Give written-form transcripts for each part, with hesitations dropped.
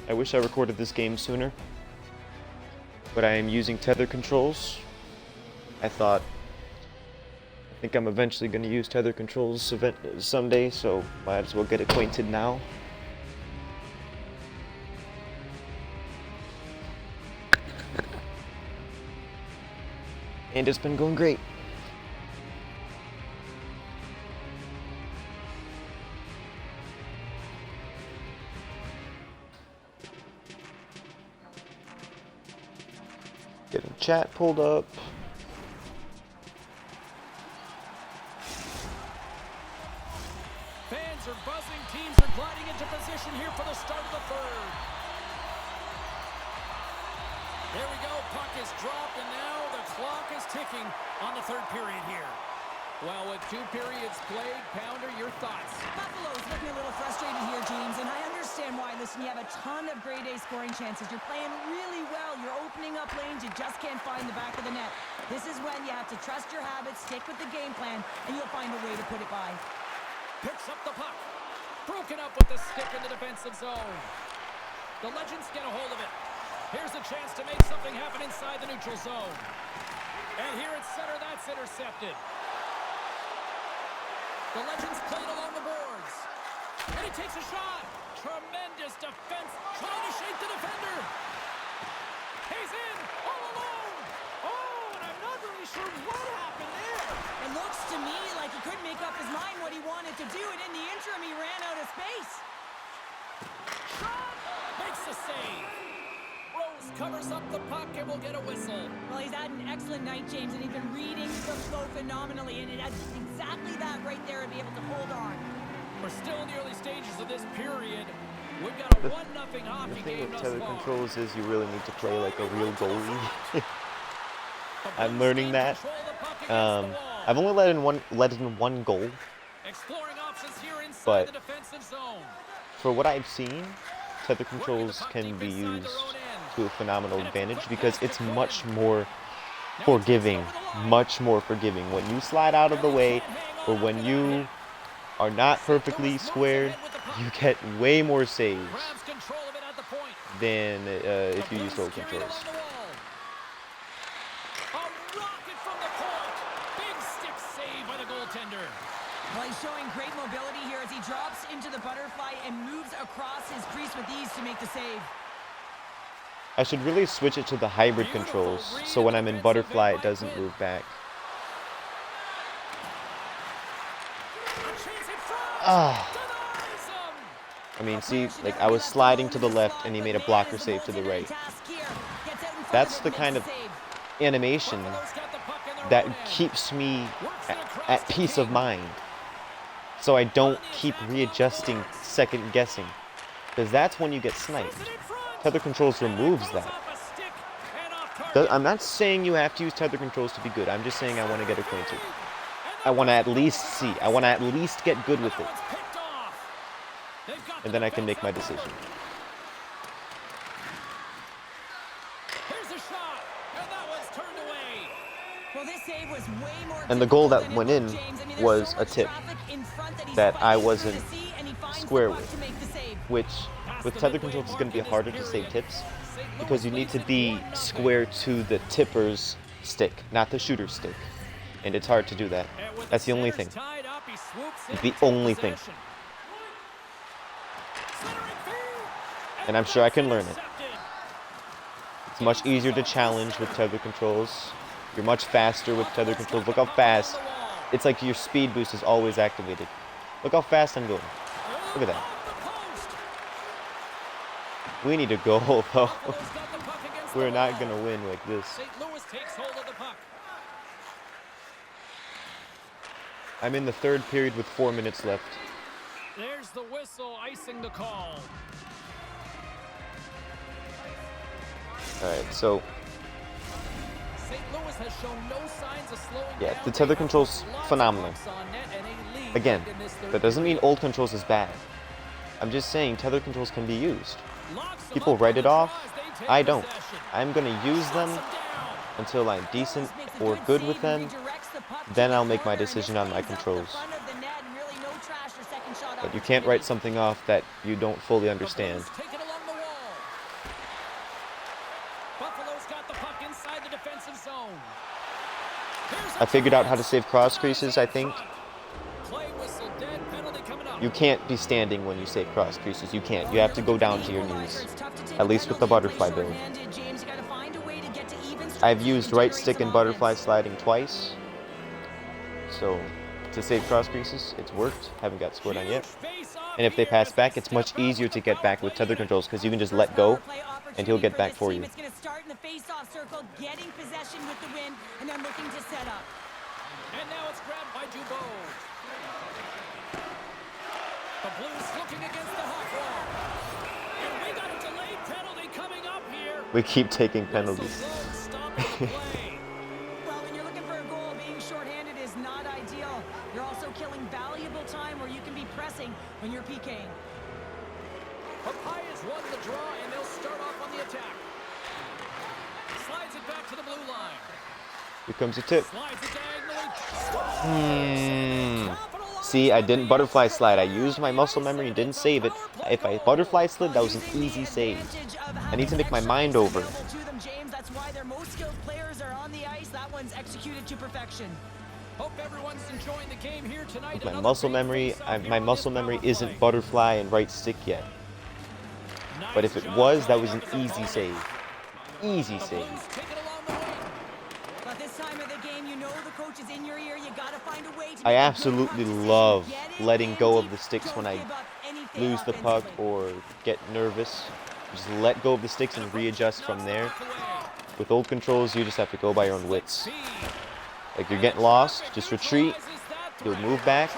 I wish I recorded this game sooner, but I am using tether controls. I think I'm eventually going to use tether controls someday, so might as well get acquainted now. And it's been going great. Getting chat pulled up. Fans are buzzing. Teams are gliding into position here for the start of the third. There we go. Puck is dropped, and now the clock is ticking on the third period here. Well, with 2 periods played, Pounder, your thoughts? Buffalo's looking a little frustrated here, James, and I understand why. Listen, you have a ton of grade A scoring chances. You're playing really well. You're opening up lanes. You just can't find the back of the net. This is when you have to trust your habits, stick with the game plan, and you'll find a way to put it by. Picks up the puck. Broken up with the stick in the defensive zone. The Legends get a hold of it. Here's a chance to make something happen inside the neutral zone. And here at center, that's intercepted. The Legends played along the boards. And he takes a shot. Tremendous defense. Trying to shake the defender. He's in all alone. Oh, and I'm not really sure what happened there. It looks to me like he couldn't make up his mind what he wanted to do, and in the interim, he ran out of space. Shot. Makes the save. Rose covers up the puck and will get a whistle. Well, he's had an excellent night, James, and he's been reading the flow phenomenally, and it has exactly that right there to be able to hold on. We're still in the early stages of this period. We've got a 1-0 hockey The thing game with thus tether far. controls is you really need to play like a real goalie. I'm learning that. I've only let in one goal, Exploring options here inside but the defensive zone. for what I've seen, tether controls can be used to a phenomenal advantage because it's much more forgiving. When you slide out of the way or when you are not perfectly squared, you get way more saves Grabs control of it at the point. than if you use hold controls. A rocket from the point. Big stick save by the goaltender. Well, he's showing great mobility here as he drops into the butterfly and moves across his crease with ease to make the save. I should really switch it to the hybrid controls, so when I'm in butterfly it doesn't move back. I mean, see, like I was sliding to the left and he made a blocker save to the right. That's the kind of animation that keeps me at peace of mind. So I don't keep readjusting, second guessing. Because that's when you get sniped. Tether controls removes that. I'm not saying you have to use tether controls to be good. I'm just saying I want to get acquainted. I want to at least see. I want to at least get good with it. And then I can make my decision. And the goal that went in was a tip that I wasn't square with, which with tether controls is going to be harder to save tips because you need to be square to the tipper's stick, not the shooter's stick. And it's hard to do that. That's the only thing. The only thing. And I'm sure I can learn it. It's much easier to challenge with tether controls. You're much faster with tether controls. Look how fast. It's like your speed boost is always activated. Look how fast I'm going. Look at that. We need a goal, though. We're not going to win like this. I'm in the third period with 4 minutes left. There's the whistle icing the call. Alright, so St. Louis has shown no signs of slowing yeah, down. the tether controls phenomenal. Again, that doesn't mean old controls is bad. I'm just saying tether controls can be used. People write it off. I don't. I'm going to use them until I'm decent or good with them. Then I'll make my decision on my controls. But you can't write something off that you don't fully understand. I figured out how to save cross creases, I think. Play whistle dead, penalty coming up. You can't be standing when you save cross creases. You can't. You have to go down to your knees. At least with the butterfly build. I've used right stick and butterfly sliding twice. So, to save cross creases, it's worked. Haven't got scored on yet. And if they pass back, it's much easier to get back with tether controls because you can just let go and he'll get back for you. It's going to start in the face-off circle, getting possession with the win, and then looking to set up. And now it's grabbed by Dubois. The Blues looking against the hot wall. And we got a delayed penalty coming up here. We keep taking penalties. Well, when you're looking for a goal, being shorthanded is not ideal. You're also killing valuable time where you can be pressing when you're PKing. Papayas won the draw, and they'll start off on the attack. Slides it back to the blue line. Here comes a tip. Slides it diagonally. See, I didn't butterfly slide. I used my muscle memory and didn't save it. If I butterfly slid, that was an easy save. I need to make my mind over. That's why their most skilled players are on the ice. That one's executed to perfection. Hope everyone's enjoying the game here tonight. My muscle memory isn't butterfly and right stick yet. But if it was, that was an easy save. Easy save. But this time of the game, you know the coach is in your ear. You gotta find a way to I absolutely love letting go of the sticks when I lose the puck or get nervous. Just let go of the sticks and readjust from there. With old controls, you just have to go by your own wits. Like you're getting lost, just retreat. You'll move back.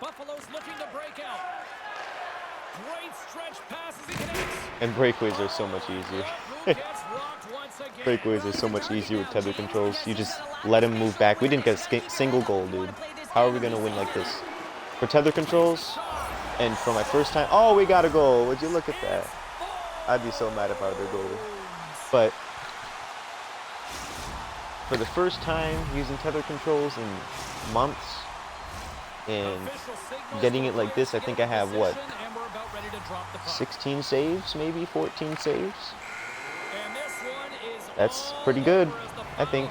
Buffalo's looking to break out. Great stretch passes he connects. And breakaways are so much easier. Breakaways are so much easier with tether controls. You just let him move back. We didn't get a single goal, dude. How are we going to win like this? For tether controls, and for my first time... Oh, we got a goal. Would you look at that? I'd be so mad if I were their goalie. But for the first time using tether controls in months, and getting it like this, I think I have, what, 16 saves, maybe 14 saves? That's pretty good, I think.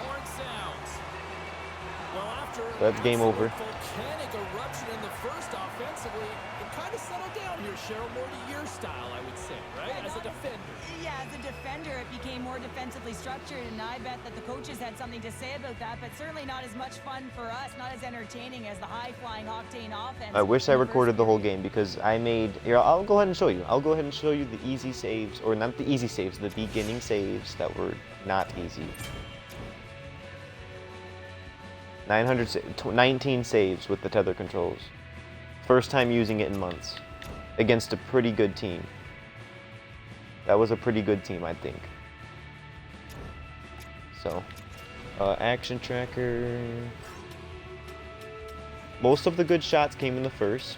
So that's game over. Volcanic eruption in the first offensively. It kind of settled down here, Cheryl, more to your style, I would say, right? As a defender. Yeah, as a defender, it became more defensively structured, and I bet that the coaches had something to say about that, but certainly not as much fun for us, not as entertaining as the high-flying octane offense. I wish I recorded the whole game because I made... Here, I'll go ahead and show you. I'll go ahead and show you the easy saves, or not the easy saves, the beginning saves that were not easy. 19 saves with the tether controls. First time using it in months. Against a pretty good team. That was a pretty good team, I think. So, action tracker. Most of the good shots came in the first.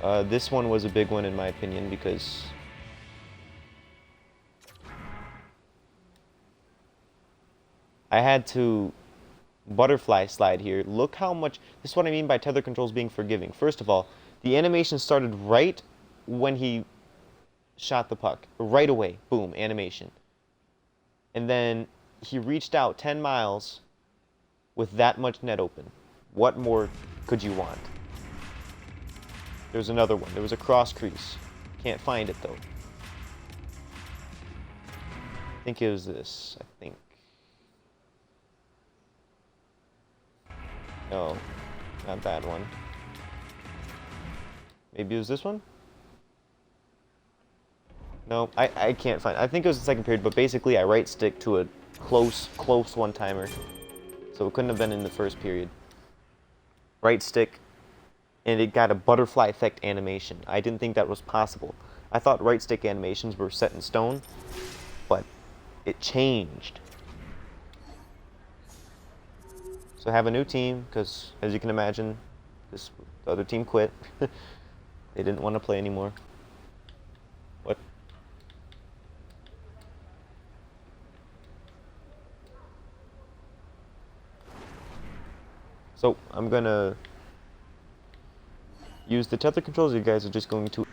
This one was a big one in my opinion because I had to butterfly slide here. Look how much... This is what I mean by tether controls being forgiving. First of all, the animation started right when he shot the puck. Right away. Boom. Animation. And then he reached out 10 miles with that much net open. What more could you want? There's another one. There was a cross crease. Can't find it, though. I think it was this. I think. No, not that one. Maybe it was this one? No, I can't find it. I think it was the second period, but basically I right stick to a close one-timer. So it couldn't have been in the first period. Right stick, and it got a butterfly effect animation. I didn't think that was possible. I thought right stick animations were set in stone, but it changed. So I have a new team, because as you can imagine, the other team quit. They didn't want to play anymore. What? So I'm gonna use the tether controls. You guys are just going to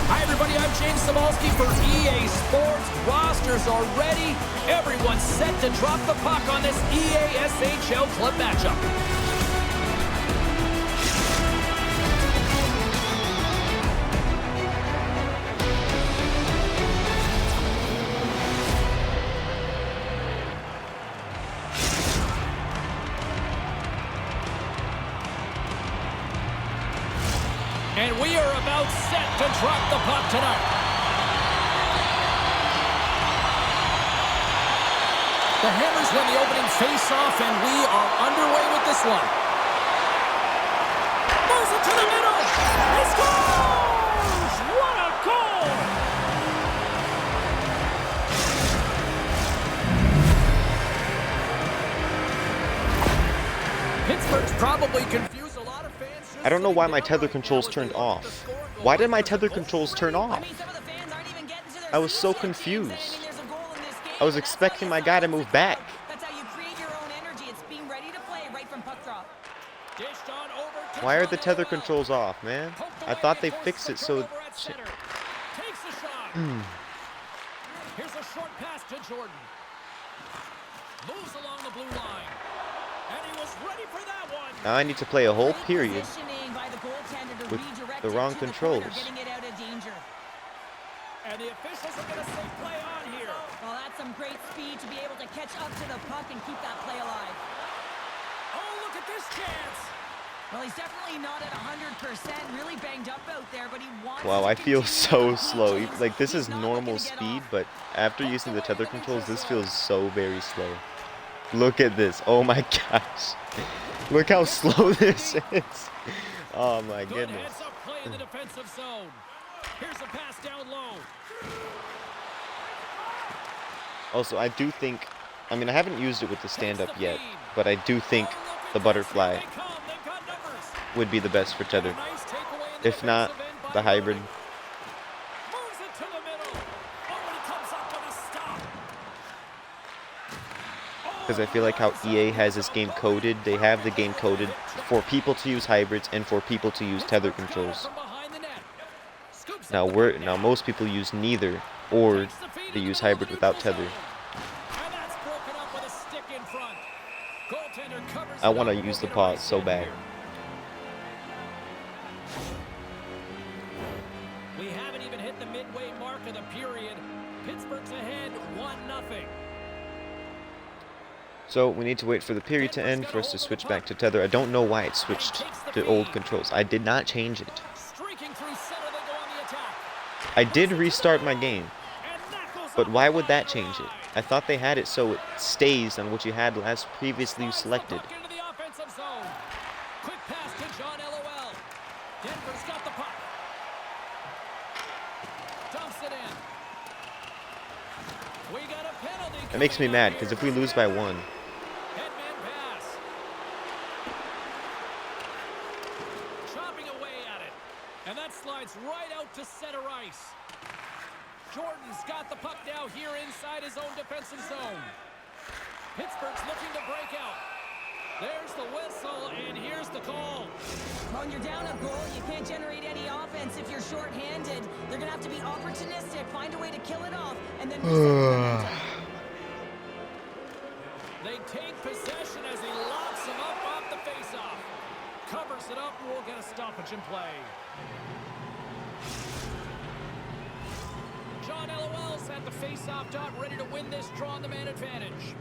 Hi, everybody. I'm James Samalski for EA Sports. Rosters are ready. Everyone's set to drop the puck on this EA SHL club matchup. And we are about set to drop the puck tonight. The Hammers win the opening face-off, and we are underway with this one. Moves it to the middle. He scores! What a goal! Pittsburgh's probably confused a lot of fans. I don't know why my tether controls turned off. Why did my tether controls turn off? I was so confused. I was expecting my guy to move back. That's how you create your own energy. It's being ready to play right from puck drop. Why are the tether controls off, man? I thought they fixed it so... Takes a shot. Here's a short pass to Jordan. Moves along the blue line. And he was ready for that one. Now I need to play a whole period Positioning by the goaltender to with redirect the it wrong to the controls. corner, getting it out of danger. And the officials are going to say play on here. Well, that's some great speed to be able to catch up to the puck and keep that play alive. Oh, look at this chance. Well, he's definitely not at 100%, really banged up out there, but he wants Wow, to I feel continue so to slow. James. Like, this He's is not normal looking to get speed, off. but after using the tether controls, this feels so very slow. Look at this. Oh my gosh. Look how slow this is. Oh my Good goodness. heads-up play in the defensive zone. Here's a pass down low. Also, I do think, I mean, I haven't used it with the stand-up yet, but I do think the butterfly would be the best for tether. If not, the hybrid. Moves it to the middle. Oh, and he comes up with a stop. Because I feel like how EA has this game coded, they have the game coded for people to use hybrids and for people to use tether controls. Now most people use neither, or they use hybrid without tether. I want to use the pause so bad. We haven't even hit the midway mark of the period. Pittsburgh's ahead 1-0. So we need to wait for the period to end for us to switch back to tether. I don't know why it switched to old controls. I did not change it. Streaking through center, they go on the attack. I did restart my game, And that goes but up why the would that line. change it? I thought they had it so it stays on what you had last previously selected. Puck into the offensive zone. Quick pass to John LOL. Denver's got the puck. Dumps it in. We got a penalty. That makes me coming mad up because here. if we lose by one, Headman pass. Chopping away at it. And that slide slides right out to center ice. Jordan's got the puck now here inside his own defensive zone. Pittsburgh's looking to break out. There's the whistle, and here's the call. When you're down a goal, you can't generate any offense if you're shorthanded. They're going to have to be opportunistic, find a way to kill it off, and then reset the momentum. They take possession as he locks him up off the faceoff. Covers it up, and we'll get a stoppage in play. John LOL's at the faceoff dot, ready to win this draw on the man advantage.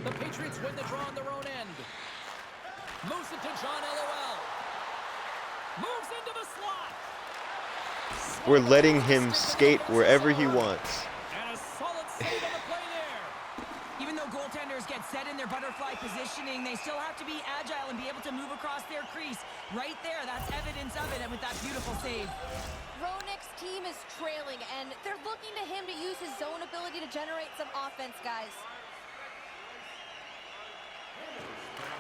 The Patriots win the draw on their own end. Moves it to John LOL. Moves into the slot. We're letting him skate wherever he wants. And a solid save on the play there. Even though goaltenders get set in their butterfly positioning, they still have to be agile and be able to move across their crease. Right there, that's evidence of it, and with that beautiful save. Roenick's team is trailing, and they're looking to him to use his zone ability to generate some offense, guys.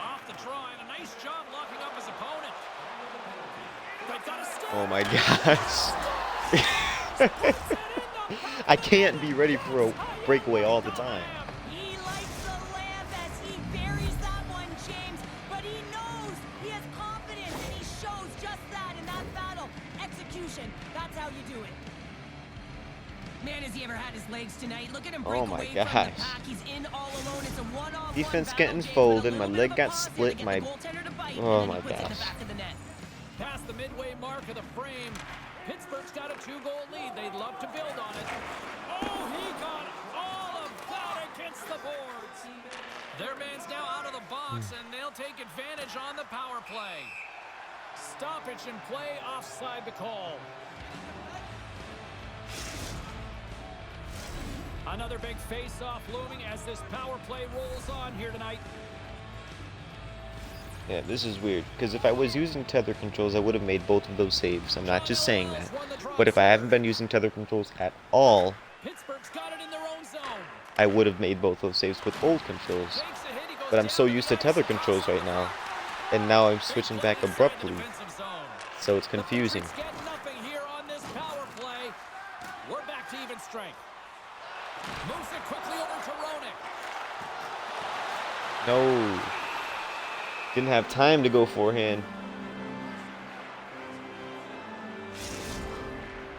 Off the draw, and a nice job locking up his opponent. They've got a stop. Oh my gosh. I can't be ready for a breakaway all the time. He likes the lamp as he buries that one, James, but he knows he has confidence, and he shows just that in that battle. Execution, that's how you do it. Man, has he ever had his legs tonight. Look at him break Oh my away from the gosh. pack. He's in all alone. It's a one-on-one Defense battle, getting James, with a folded. My little leg bit of a got pause here to split. get My the goaltender to bite, oh and then my he puts it in the gosh. back of the net. Past the midway mark of the frame. Pittsburgh's got a 2-goal lead. They'd love to build on it. Oh, he got all of that against the boards. Their man's now out of the box, and they'll take advantage on the power play. Stoppage in play, offside the call. Another big face-off looming as this power play rolls on here tonight. Yeah, this is weird, because if I was using tether controls, I would have made both of those saves. I'm not just saying that. But if I haven't been using tether controls at all, Pittsburgh's got it in their own zone. I would have made both those saves with old controls. Takes a hit, he goes But I'm down so the used to tether controls right now, and now I'm switching back abruptly, so it's confusing. The Patriots get nothing here on this power play. We're back to even strength. Moves it quickly over to Roenick. No. Didn't have time to go forehand.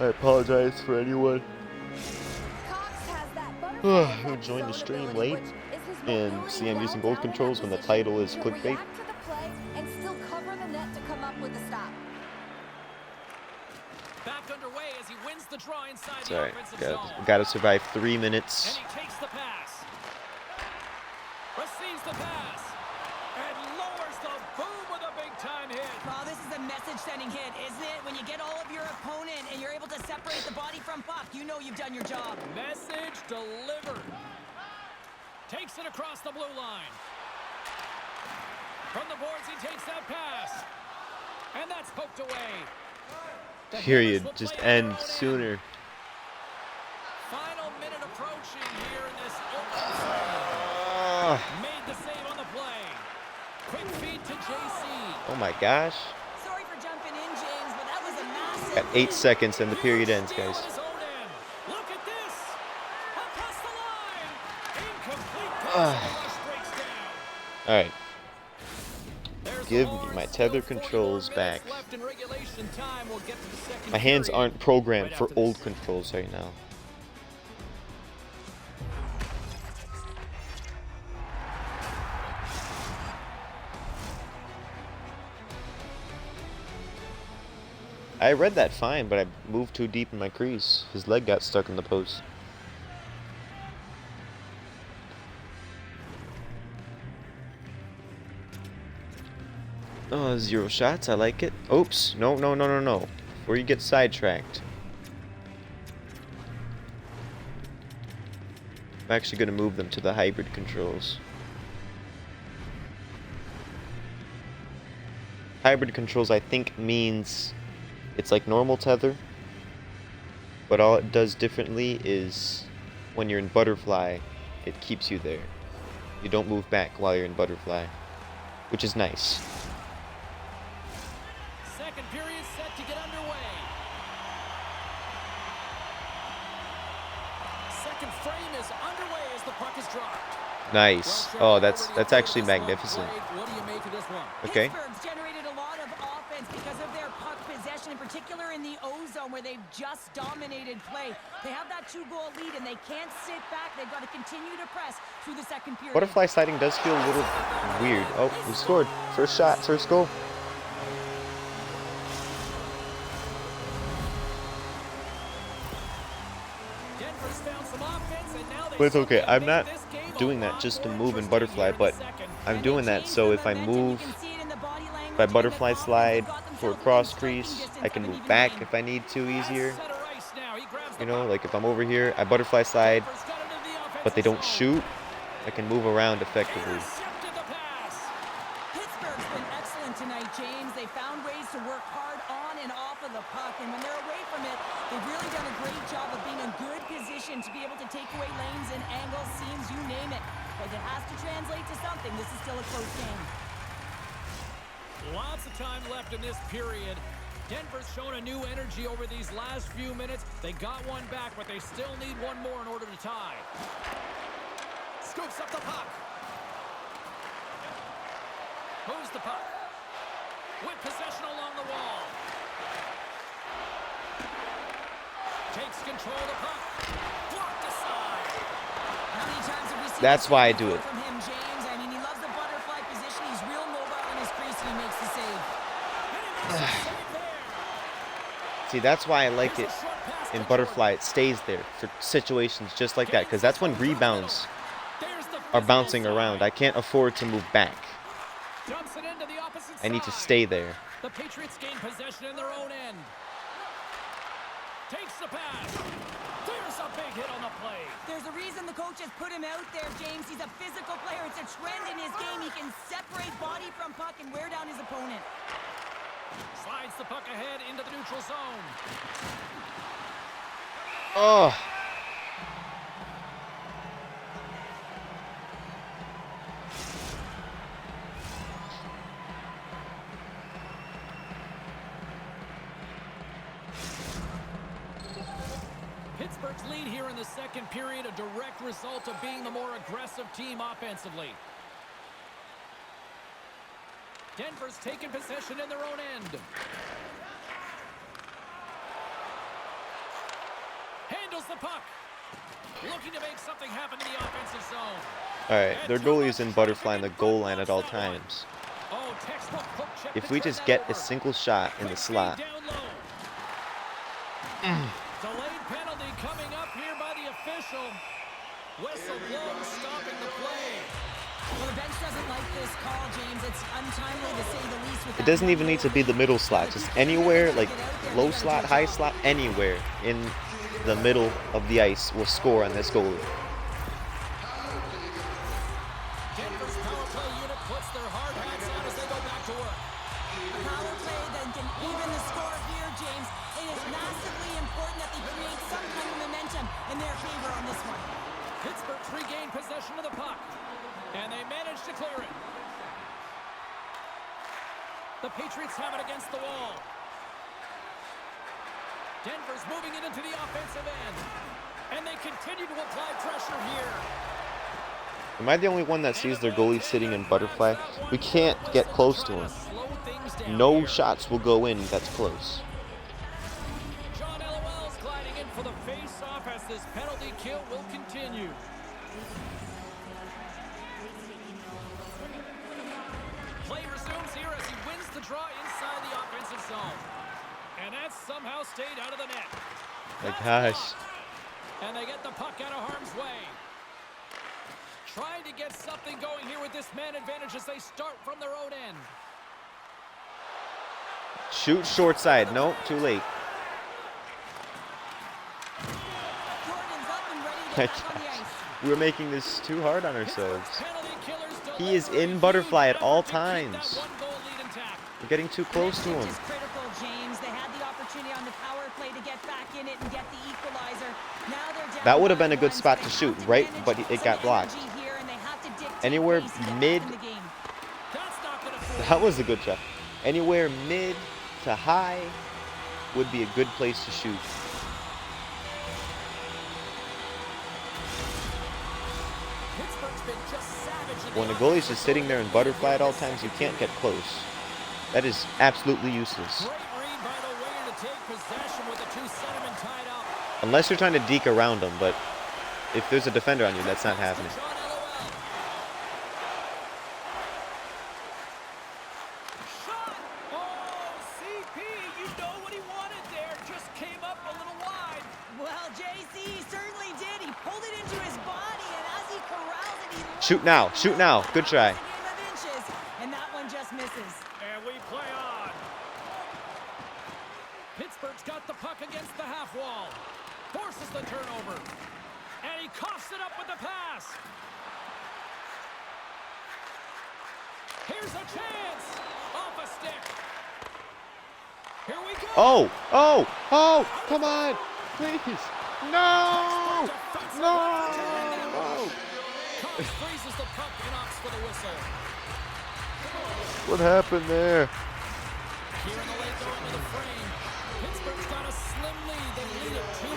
I apologize for anyone who joined the stream late and see I'm using gold controls when the title is clickbait. And still cover the net to come up with a stop. Back underway as he wins the draw inside It's the alright. offensive zone. Gotta survive 3 minutes. And he takes the pass. Receives the pass. And lowers the boom with a big-time hit. Well, this is a message-sending hit, isn't it? When you get all of your opponent and you're able to separate the body from puck, you know you've done your job. Message delivered. Takes it across the blue line. From the boards, he takes that pass. And that's poked away. The Period. Hammers will Just play end their own sooner. Final minute approaching here in this open frame. Made the save on the play. Quick feed to JC. Oh my gosh. Sorry for jumping in, James, but that was a massive Got 8 seconds and the period ends, Steal guys. at his own end. Look at this. Across the line. Incomplete pass. The rush breaks down. Alright. There's the Give me horn. my Still tether 41 controls minutes back. left in regulation time. We'll get to the second My hands period aren't programmed right for after old this. controls right now. I read that fine, but I moved too deep in my crease. His leg got stuck in the post. Oh, 0 shots. I like it. Oops. No, no, no, no, no. Before you get sidetracked. I'm actually going to move them to the hybrid controls. Hybrid controls, I think, means it's like normal tether, but all it does differently is when you're in butterfly, it keeps you there. You don't move back while you're in butterfly, which is nice. Second period set to get second frame is underway as the puck is dropped. Nice. Oh, that's actually magnificent. What do you make of this one? Okay. Pittsburgh's generated a lot of offense because of their puck possession, in particular in the O-zone where they've just dominated play. They have that 2-goal lead and they can't sit back. They've got to continue to press through the second period. Butterfly sliding does feel a little weird. Oh, we scored. First shot, first goal. Denver's found some offense, and now they But it's okay. I'm not this game doing a that lot just to more move in interesting butterfly, here in but the second. I'm doing that so if I move, if I butterfly slide for a cross crease, I can move back if I need to easier. Center ice now. He grabs the You know, puck. like if I'm over here, I butterfly slide, Denver's got it into the but they don't offensive zone. shoot, I can move around effectively. Intercepted the pass. Pittsburgh's been excellent tonight, James. They found ways to work hard on and off of the puck, and when they're away from it, they've really done a great job of being in good position to be able to take away lanes and angles, seams, you name it. But it has to translate to something. This is still a close game. Lots of time left in this period. Denver's shown a new energy over these last few minutes. They got one back, but they still need one more in order to tie. Scoops up the puck. Moves the puck. With possession along the wall. Takes control of the puck. Blocked aside. How many times have we seen That's this why I before do it. from him, James? I mean, he loves the butterfly position. He's real mobile in his crease, and he makes the save. And he makes a save there. See, that's why I like it in butterfly. It stays there for situations just like that, because that's when rebounds There's the are fist bouncing inside. around. I can't afford to move back. Dumps it into the opposite I need to side. stay there. The Patriots gain possession in their own end. Takes the pass. There's a big hit on the play. There's a reason the coach has put him out there, James. He's a physical player. It's a trend in his game. He can separate body from puck and wear down his opponent. Slides the puck ahead into the neutral zone. Oh, Pittsburgh's lead here in the second period, a direct result of being the more aggressive team offensively. Denver's taken possession in their own end. Handles the puck. Looking to make something happen in the offensive zone. all right. Their goalie is in butterfly in the goal line at all times. Oh, textbook hook check If to we turn just that get over. a single shot in the Quick slot, feed down low. Delayed penalty coming up here by the official. Whistle blows, stopping the play. Well, the bench doesn't like this call, James. It's untimely to say the least. With it doesn't even need to be the middle slot. Just anywhere, like low slot, high slot, anywhere in the middle of the ice will score on this goalie. Denver's power play unit puts their hard hats on as they go back to work. A power play that can even the score here, James. It is massively important that they create some kind of momentum in their favor on this one. Pittsburgh's regained possession of the puck, and they manage to clear it. The Patriots have it against the wall. Denver's moving it into the offensive end, and they continue to apply pressure here. Am I the only one that sees their goalie sitting in butterfly? We can't get close to him. Slow things down No here. shots will go in that's close. John LOL's gliding in for the face-off as this penalty kill will continue. Play resumes here as he wins the draw inside the offensive zone. And that's somehow stayed out of the net. My That's gosh. blocked. And they get the puck out of harm's way. Trying to get something going here with this man advantage as they start from their own end. Shoot short side. No, too late. Jordan's up and ready to My get back on the gosh. ice. We're making this too hard on ourselves. Penalty killers He is deliver in a butterfly huge at all effort to keep that times. one-goal lead intact. We're getting too close to him. Is critical, James. They had the opportunity on the power play to get back in it and get the equalizer. Now they're down That would have by been a good one, so spot they to have shoot, to right? manage But it some got blocked. energy here, and they have to dictate Anywhere pace to get back mid. in the game. That's not gonna fool. That was a good shot. Anywhere mid to high would be a good place to shoot. been just savage in the When the goalie's just sitting there in butterfly at all times, you can't get close. That is absolutely useless. Great read by the winger to take possession with the two centermen tied up. Unless you're trying to deke around them, but if there's a defender on you, that's not happening. John LOL. Shot! Oh, CP, you know what he wanted there. Just came up a little wide. Well, JC certainly did. He pulled it into his body, and as he corrals it, he Shoot now, shoot now. Good try. a game of inches, and that one just misses. And we play on. Pittsburgh's got the puck against the half wall. Forces the turnover. And he coughs it up with the pass. Here's a chance. Off a stick. Here we go. Oh, oh, oh, come on, please. No, no. Cox freezes the puck and opts for the whistle. What happened there? Here in the late going to the frame. Pittsburgh's got a slim lead. They lead it 2-1.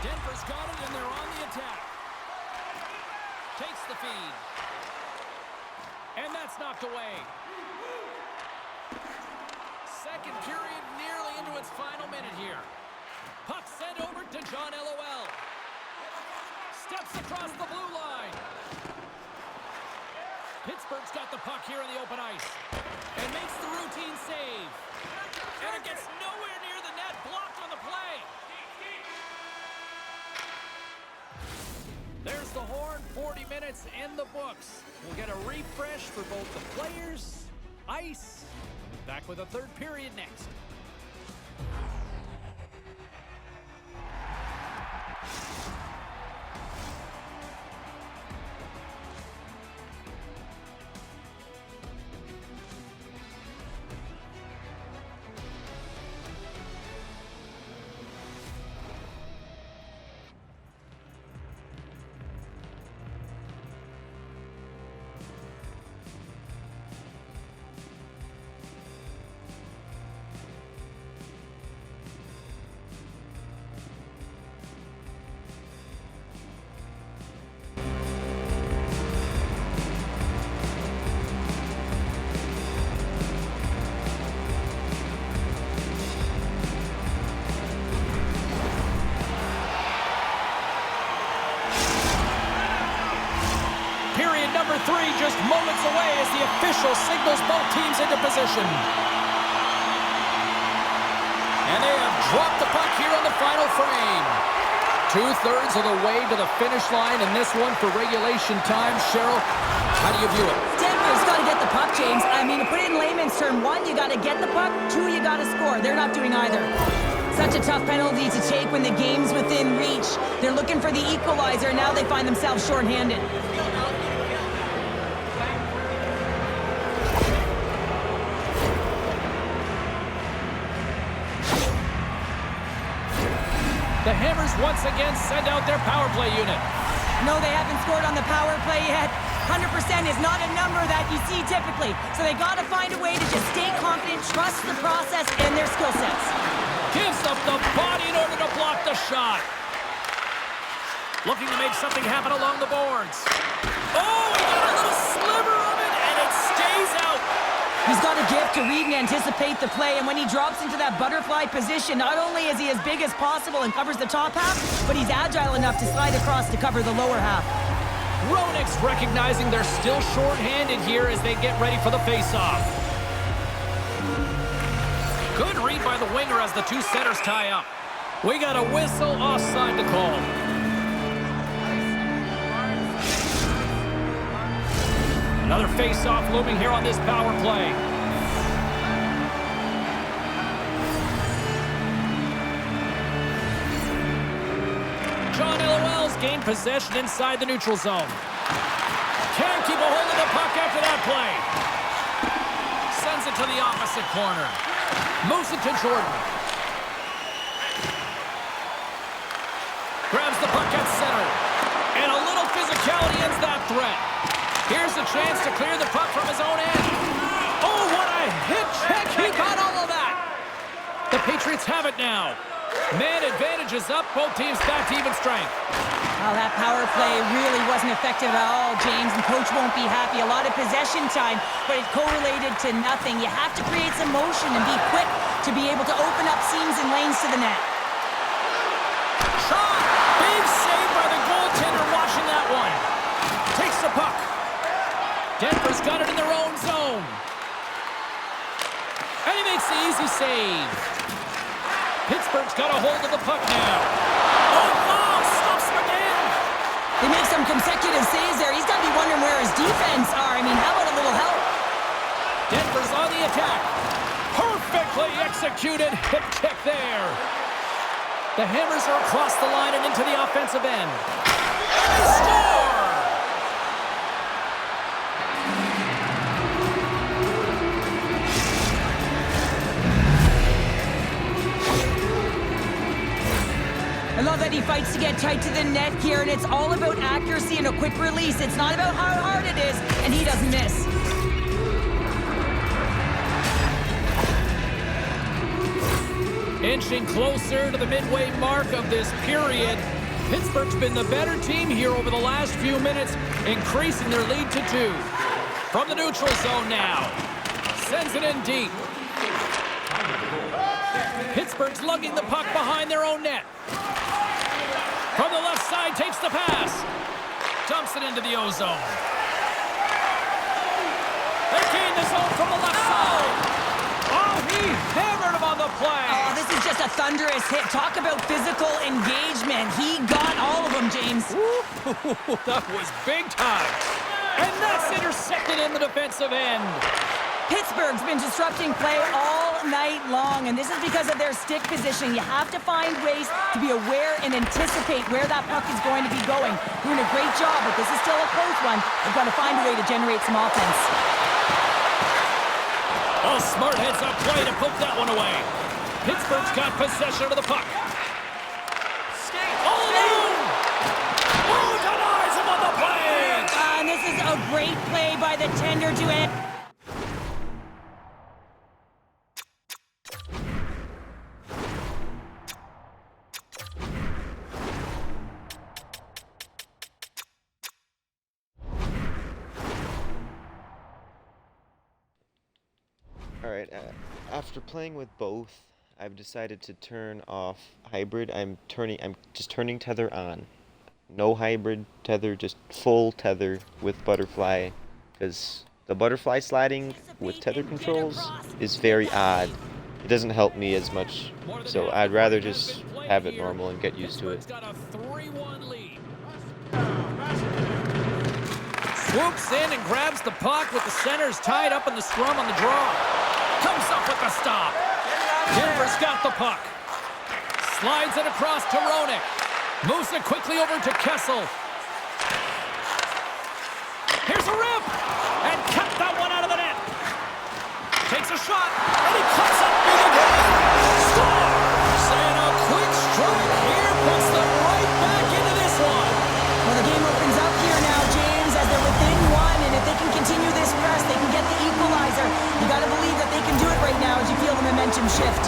Denver's got it, and they're on the attack. Takes the feed. And that's knocked away. Second period nearly into its final minute here. Puck sent over to John LOL. Steps across the blue line. Pittsburgh's got the puck here in the open ice. And makes the routine save. And it gets nowhere near the net, blocked on the play. There's the horn, 40 minutes in the books. We'll get a refresh for both the players, ice. Back with a third period next. Number 3 just moments away as the official signals both teams into position. And they have dropped the puck here on the final frame. 2/3 of the way to the finish line, and this one for regulation time. Cheryl, how do you view it? Denver's got to get the puck, James. I mean, to put it in layman's term, 1, you got to get the puck. 2, you got to score. They're not doing either. Such a tough penalty to take when the game's within reach. They're looking for the equalizer, and now they find themselves shorthanded. The Hammers once again send out their power play unit. No, they haven't scored on the power play yet. 100% is not a number that you see typically. So they got to find a way to just stay confident, trust the process and their skill sets. Gives up the body in order to block the shot. Looking to make something happen along the boards. Oh, he got a little sliver of it, and it stays out. He's got a gift to read and anticipate the play, and when he drops into that butterfly position, not only is he as big as possible and covers the top half, but he's agile enough to slide across to cover the lower half. Roenick's recognizing they're still short-handed here as they get ready for the face-off. Good read by the winger as the two centers tie up. We got a whistle offside to call. Another face-off looming here on this power play. John LOL's gained possession inside the neutral zone. Can't keep a hold of the puck after that play. Sends it to the opposite corner. Moves it to Jordan. Grabs the puck at center. And a little physicality ends that threat. Here's a chance to clear the puck from his own end. Oh, what a hit check. He got all of that. The Patriots have it now. Man advantage is up. Both teams back to even strength. Oh, that power play really wasn't effective at all, James, and coach won't be happy. A lot of possession time, but it correlated to nothing. You have to create some motion and be quick to be able to open up seams and lanes to the net. Shot! Big save by the goaltender watching that one. Takes the puck. Denver's got it in their own zone. And he makes the easy save. Pittsburgh's got a hold of the puck now. Oh, wow! Stops him again. They make some consecutive saves there. He's got to be wondering where his defense are. I mean, how about a little help? Denver's on the attack. Perfectly executed hip kick there. The Hammers are across the line and into the offensive end. And they score! I love that he fights to get tight to the net here, and it's all about accuracy and a quick release. It's not about how hard it is, and he doesn't miss. Inching closer to the midway mark of this period. Pittsburgh's been the better team here over the last few minutes, increasing their lead to 2. From the neutral zone now. Sends it in deep. Pittsburgh's lugging the puck behind their own net. From the left side, takes the pass. Dumps it into the O-zone. They gain the zone from the left side. Oh, he hammered him on the play. Oh, this is just a thunderous hit. Talk about physical engagement. He got all of them, James. Ooh, that was big time. And that's intercepted in the defensive end. Pittsburgh's been disrupting play all night long, and this is because of their stick position. You have to find ways to be aware and anticipate where that puck is going to be going. Doing a great job, but this is still a close one. They've got to find a way to generate some offense. Oh, smart heads up play to poke that one away. Pittsburgh's got possession of the puck. All alone! Oh, denies him on the play! And this is a great play by the tender to end. Alright, after playing with both, I've decided to turn off hybrid. I'm just turning tether on. No hybrid tether, just full tether with butterfly, because the butterfly sliding with tether controls is very odd. It doesn't help me as much, so I'd rather just have it normal and get used to it. Swoops in and grabs the puck with the centers tied up in the scrum on the draw. Comes up with the stop. Denver's got the puck. Slides it across to Roenick. Moves it quickly over to Kessel. Here's a rip! And kept that one out of the net. Takes a shot, and he cuts up big again. Scores! And a quick strike here puts them right back into this one. Well, the game opens up here now, James, as they're within one, and if they can continue this press, they can get the equalizer. You got to believe that they can do it right now as you feel the momentum shift.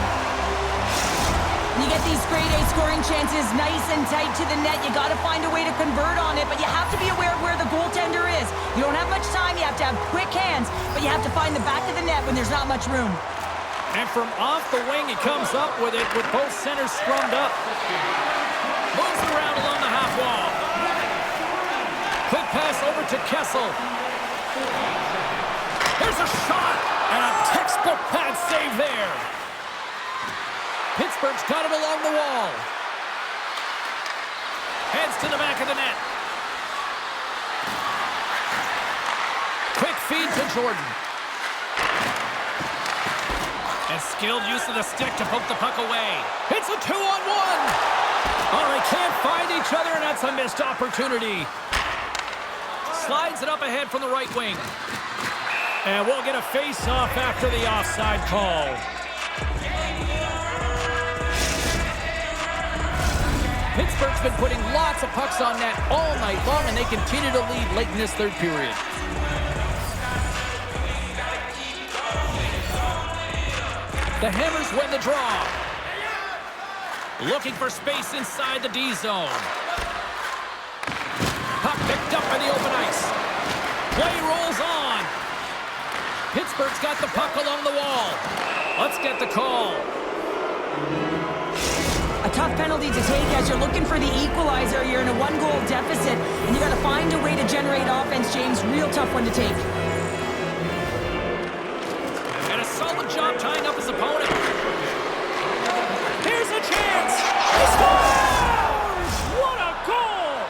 And you get these grade A scoring chances nice and tight to the net. You got to find a way to convert on it, but you have to be aware of where the goaltender is. You don't have much time. You have to have quick hands, but you have to find the back of the net when there's not much room. And from off the wing, he comes up with it with both centers scrummed up. Moves it around along the half wall. Quick pass over to Kessel. There's a shot, and a textbook pad save there. Pittsburgh's got it along the wall. Heads to the back of the net. Quick feed to Jordan. And skilled use of the stick to poke the puck away. It's a 2-on-1. Oh, they can't find each other, and that's a missed opportunity. Slides it up ahead from the right wing. And we'll get a face-off after the offside call. Pittsburgh's been putting lots of pucks on net all night long, and they continue to lead late in this third period. The Hammers win the draw. Looking for space inside the D zone. Puck picked up by the open ice. Play rolls on. Pittsburgh's got the puck along the wall. Let's get the call. A tough penalty to take as you're looking for the equalizer. You're in a one-goal deficit, and you got to find a way to generate offense, James. Real tough one to take. And a solid job tying up his opponent. Here's a chance. He scores! What a goal!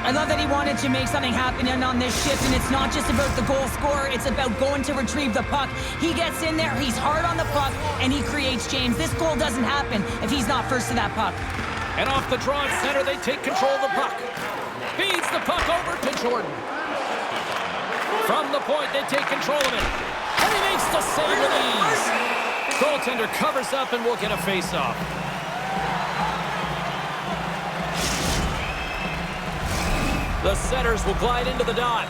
I love that he wanted to make something happen on this shift, and it's not just about the goal scorer, it's about going to retrieve the puck. He gets in there, he's hard on the puck, and he creates James. This goal doesn't happen if he's not first to that puck. And off the draw at center, they take control of the puck. Feeds the puck over to Jordan. From the point, they take control of it. And he makes the save with ease. Goaltender covers up and will get a face-off. The setters will glide into the dot.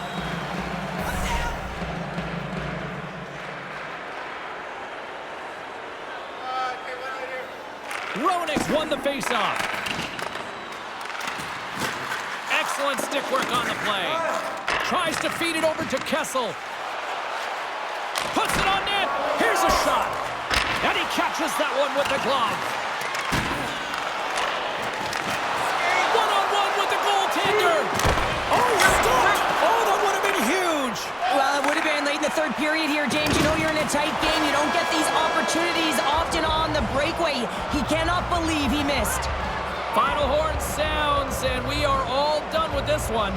Roenick's won the face-off. Excellent stick work on the play. Tries to feed it over to Kessel. Puts it on net. Here's a shot. And he catches that one with the glove. One-on-one with the goaltender. Oh, stop! Oh, that would have been huge. Well, it would have been late in the third period here, James. You know you're in a tight game. You don't get these opportunities often on the breakaway. He cannot believe he missed. Final horn sounds, and we are all done with this one.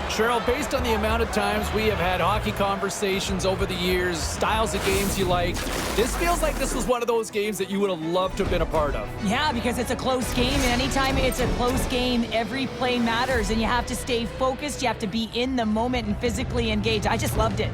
Cheryl, based on the amount of times we have had hockey conversations over the years, styles of games you like, this feels like this was one of those games that you would have loved to have been a part of. Yeah, because it's a close game, and anytime it's a close game, every play matters, and you have to stay focused. You have to be in the moment and physically engaged. I just loved it.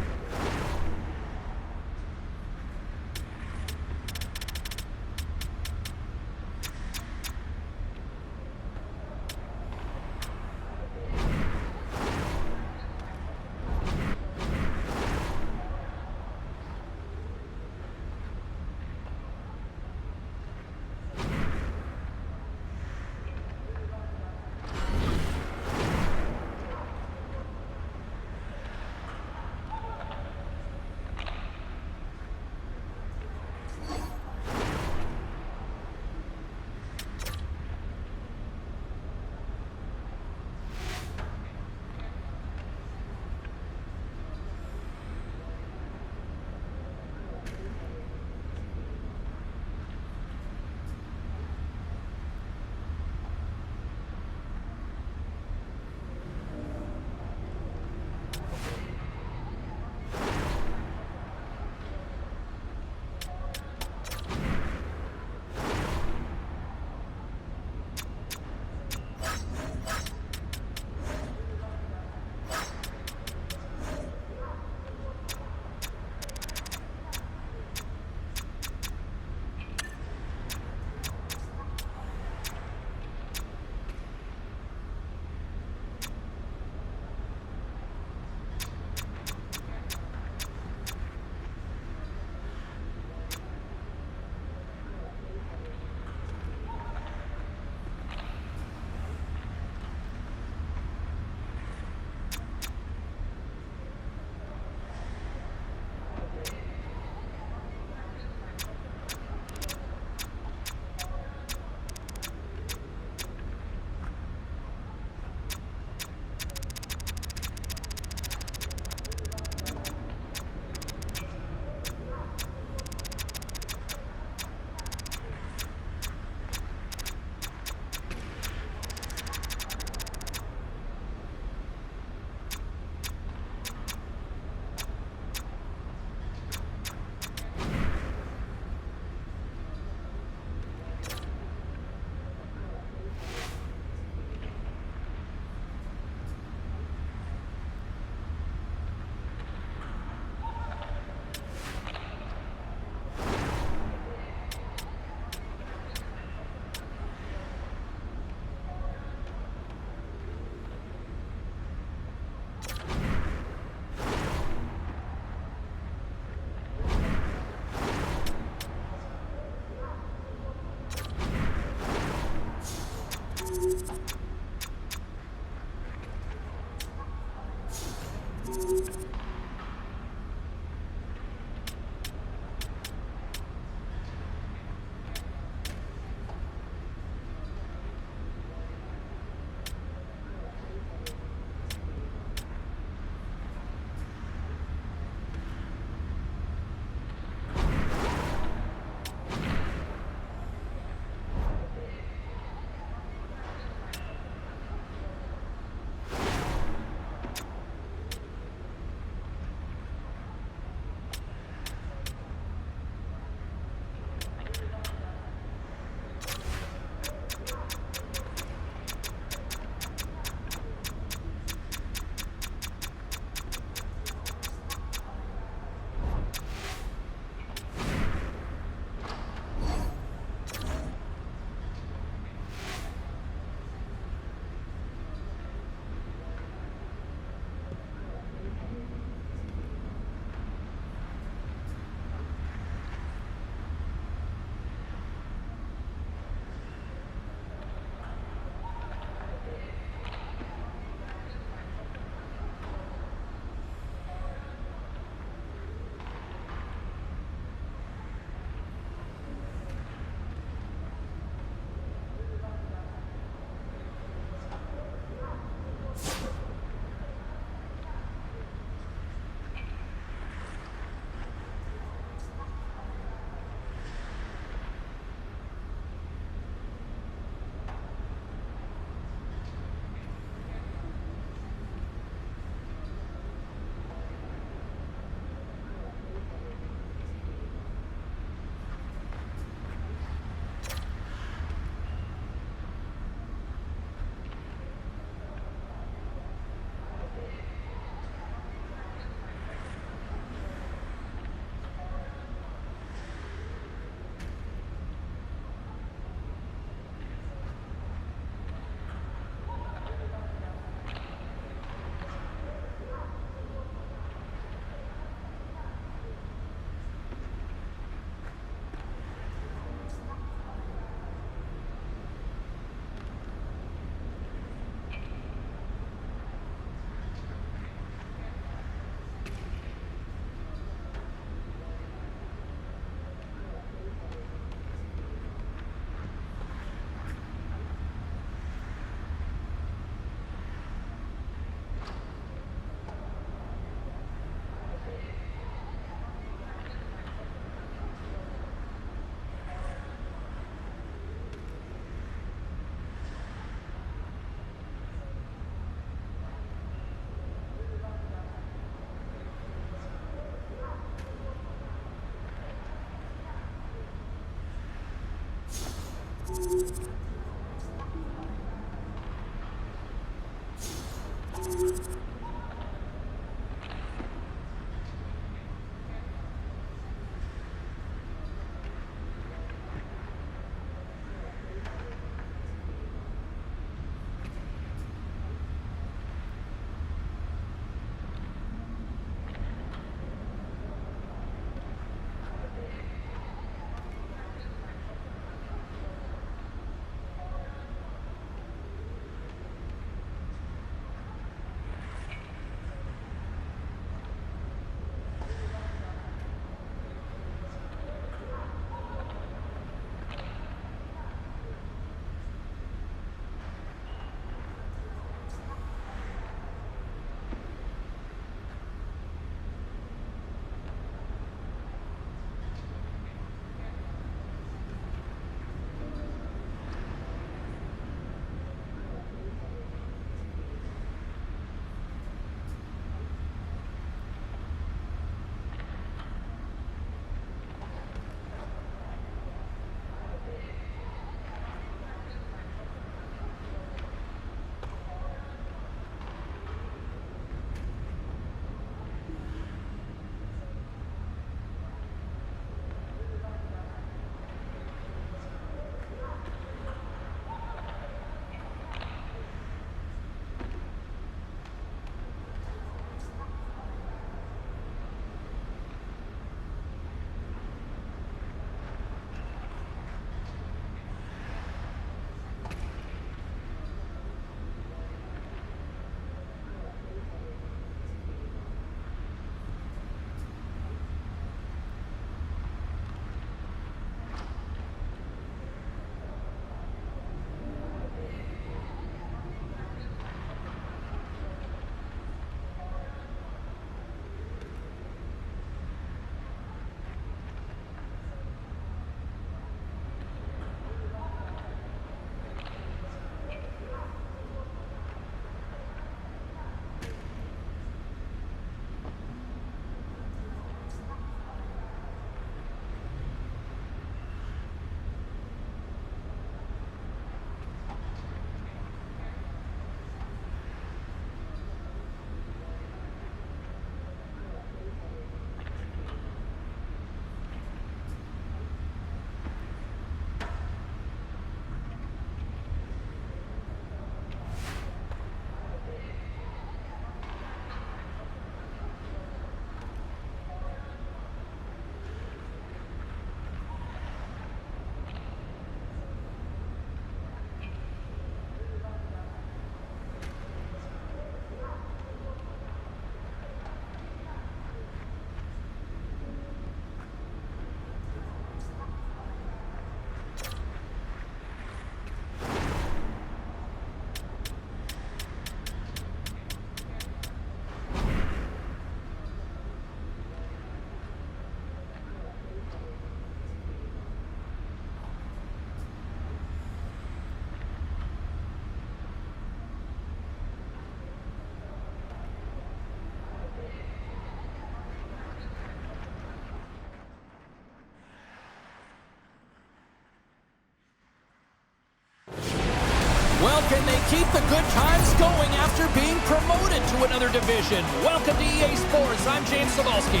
keep the good times going after being promoted to another division. Welcome to EA Sports. I'm James Cebulski.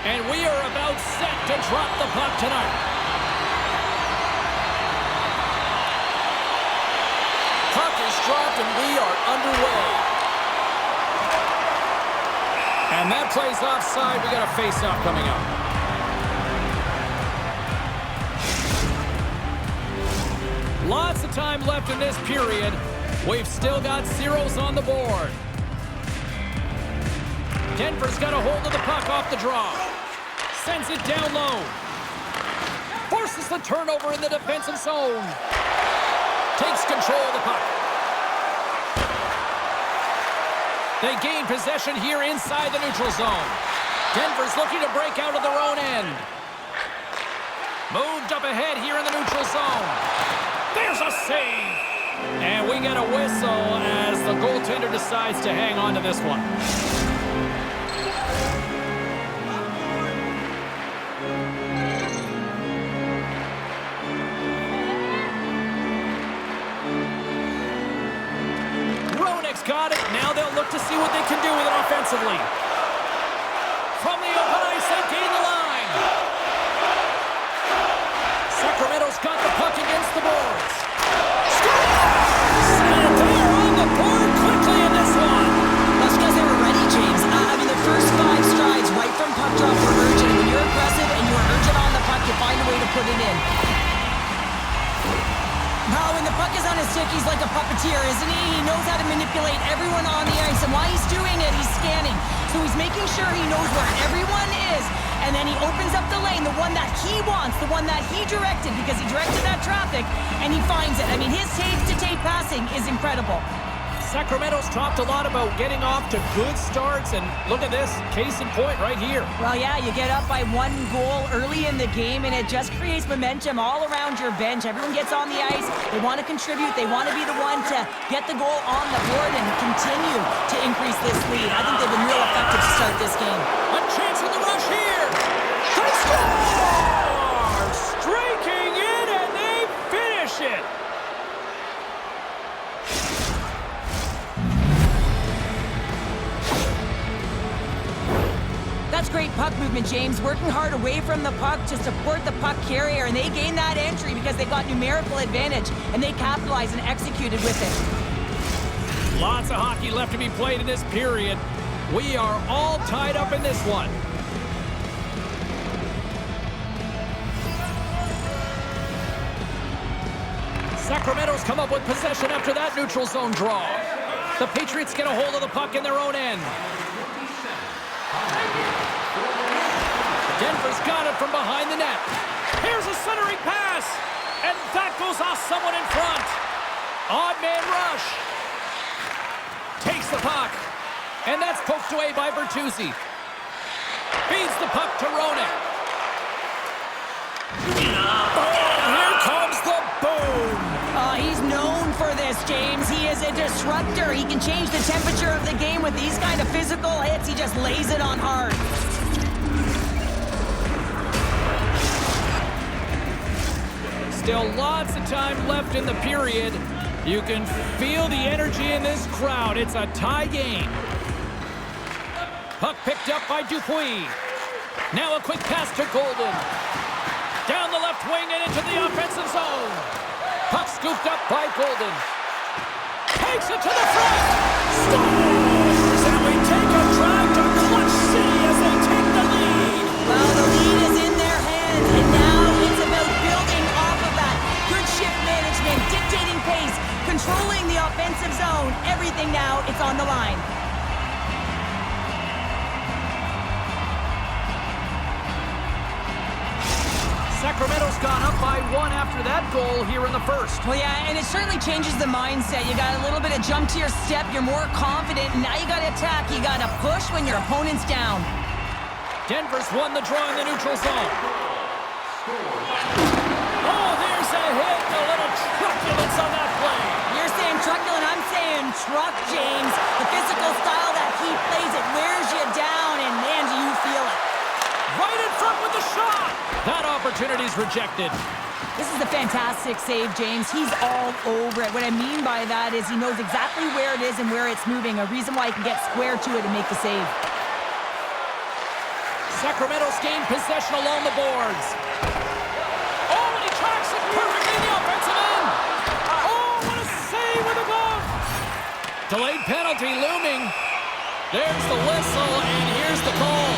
And we are about set to drop the puck tonight. Puck is dropped and we are underway. And that plays offside. We got a face-off coming up. Lots of time left in this period. We've still got zeros on the board. Denver's got a hold of the puck off the draw. Sends it down low. Forces the turnover in the defensive zone. Takes control of the puck. They gain possession here inside the neutral zone. Denver's looking to break out of their own end. Moved up ahead here in the neutral zone. There's a save. And we get a whistle as the goaltender decides to hang on to this one. Got it. Now they'll look to see what they can do with it offensively. From the open ice, they gain the line. Sacramento's got the puck against the boards. Scores! And they're on the board quickly in this one. That's because they were ready, James. I mean, the first 5 strides right from puck drop were urgent. When you're aggressive and you're urgent on the puck, you find a way to put it in. Now, when the puck is on his stick, he's like a puppeteer, isn't he? He knows how to manipulate everyone on the ice, and while he's doing it, he's scanning. So he's making sure he knows where everyone is, and then he opens up the lane, the one that he wants, the one that he directed, because he directed that traffic, and he finds it. I mean, his tape-to-tape passing is incredible. Sacramento's talked a lot about getting off to good starts, and look at this, case in point right here. Well, yeah, you get up by 1 goal early in the game, and it just creates momentum all around your bench. Everyone gets on the ice. They want to contribute. They want to be the one to get the goal on the board and continue to increase this lead. I think they've been real effective to start this game. A chance for the rush here. They score! Striking in, and they finish it. That's great puck movement, James. Working hard away from the puck to support the puck carrier, and they gain that entry because they got numerical advantage, and they capitalized and executed with it. Lots of hockey left to be played in this period. We are all tied up in this one. Sacramento's come up with possession after that neutral zone draw. The Patriots get a hold of the puck in their own end. Denver's got it from behind the net. Here's a centering pass. And that goes off someone in front. Odd man rush. Takes the puck. And that's poked away by Bertuzzi. Feeds the puck to Roenick. Oh, here comes the boom. He's known for this, James. He is a disruptor. He can change the temperature of the game with these kind of physical hits. He just lays it on hard. Still lots of time left in the period. You can feel the energy in this crowd. It's a tie game. Puck picked up by Dupuis. Now a quick pass to Golden. Down the left wing and into the offensive zone. Puck scooped up by Golden. Takes it to the front. Scores! And we take a drive to Clutch City as they take the lead. Well, the lead is in their hands, and now it's about building off of that. Good shift management, dictating pace, controlling the offensive zone. Everything now, it's on the line. Sacramento's gone up by 1 after that goal here in the first. Well, yeah, and it certainly changes the mindset. You got a little bit of jump to your step. You're more confident, and now you got to attack. You got to push when your opponent's down. Denver's won the draw in the neutral zone. truck, James. The physical style that he plays, it wears you down, and man, do you feel it. Right in front with the shot. That opportunity's rejected. This is a fantastic save, James. He's all over it. What I mean by that is he knows exactly where it is and where it's moving, a reason why he can get square to it and make the save. Sacramento's gained possession along the boards. Oh, and he tracks it perfectly in the offensive end. Oh, what a save with a glove. Delayed penalty looming. There's the whistle, and here's the call.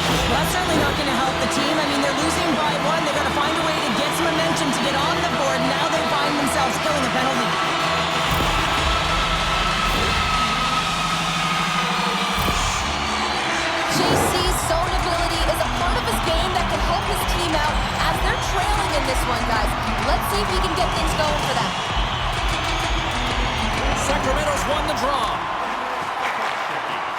Well, that's certainly not going to help the team. I mean, they're losing by one. They've got to find a way to get some momentum to get on the board. Now they find themselves killing a penalty. JC's zone ability is a part of his game that can help his team out as they're trailing in this one, guys. Let's see if he can get things going for them. Sacramento's won the draw.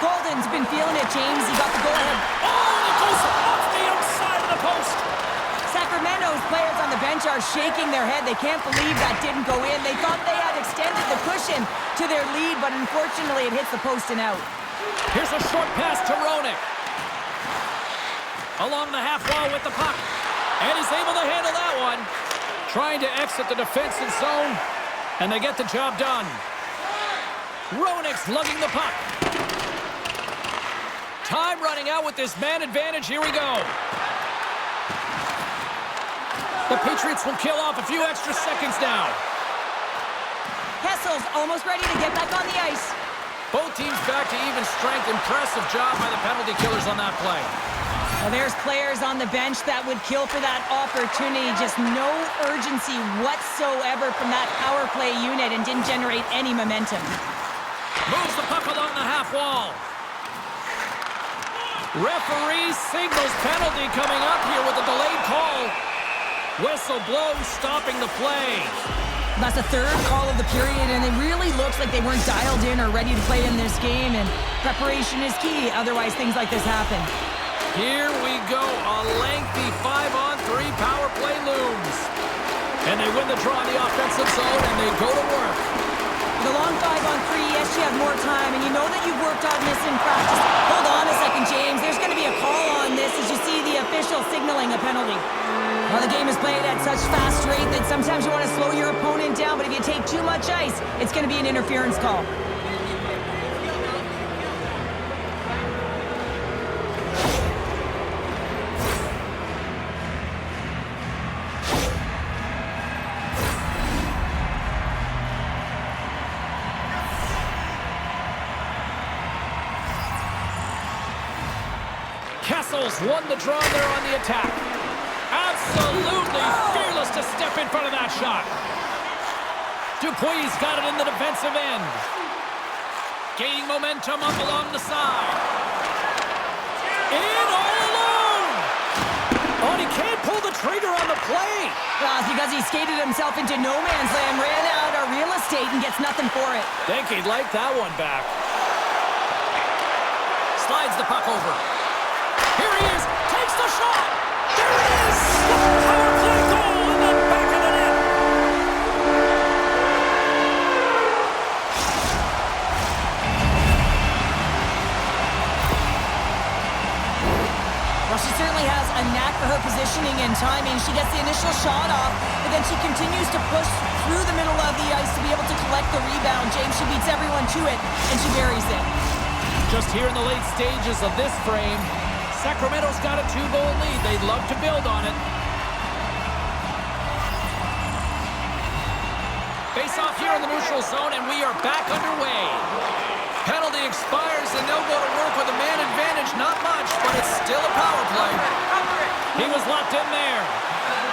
Golden's been feeling it, James. He got the go-ahead. Oh, and it goes off the outside of the post. Sacramento's players on the bench are shaking their head. They can't believe that didn't go in. They thought they had extended the cushion to their lead, but unfortunately it hits the post and out. Here's a short pass to Roenick. Along the half wall with the puck. And he's able to handle that one. Trying to exit the defensive zone, and they get the job done. Roenick's lugging the puck. Time running out with this man advantage. Here we go. The Patriots will kill off a few extra seconds now. Kessel's almost ready to get back on the ice. Both teams back to even strength. Impressive job by the penalty killers on that play. Well, there's players on the bench that would kill for that opportunity. Just no urgency whatsoever from that power play unit and didn't generate any momentum. Moves the puck along the half wall. Referee signals penalty coming up here with a delayed call. Whistle blows, stopping the play. That's the third call of the period, and it really looks like they weren't dialed in or ready to play in this game, and preparation is key. Otherwise, things like this happen. Here we go. A lengthy 5-on-3 power play looms. And they win the draw in the offensive zone, and they go to work. The long 5-on-3, yes, you have more time, and you know that you've worked on this in practice. Hold on a second, James. There's going to be a call on this as you see the official signaling a penalty. Well, the game is played at such fast rate that sometimes you want to slow your opponent down, but if you take too much ice, it's going to be an interference call. Kessel's won the draw there on the attack. Absolutely fearless to step in front of that shot. Dupuy's got it in the defensive end. Gaining momentum up along the side. In all alone. Oh, and he can't pull the trigger on the play. Well, it's because he skated himself into no man's land, ran out of real estate, and gets nothing for it. Think he'd like that one back. Slides the puck over. Here he is, takes the shot. There it is! Power play goal in the back of the net. Well, she certainly has a knack for her positioning and timing. She gets the initial shot off, but then she continues to push through the middle of the ice to be able to collect the rebound. James, she beats everyone to it, and she buries it. Just here in the late stages of this frame, Sacramento's got a 2-goal lead. They'd love to build on it. Face off here in the neutral zone, and we are back underway. Penalty expires, and they'll go to work with a man advantage. Not much, but it's still a power play. He was locked in there.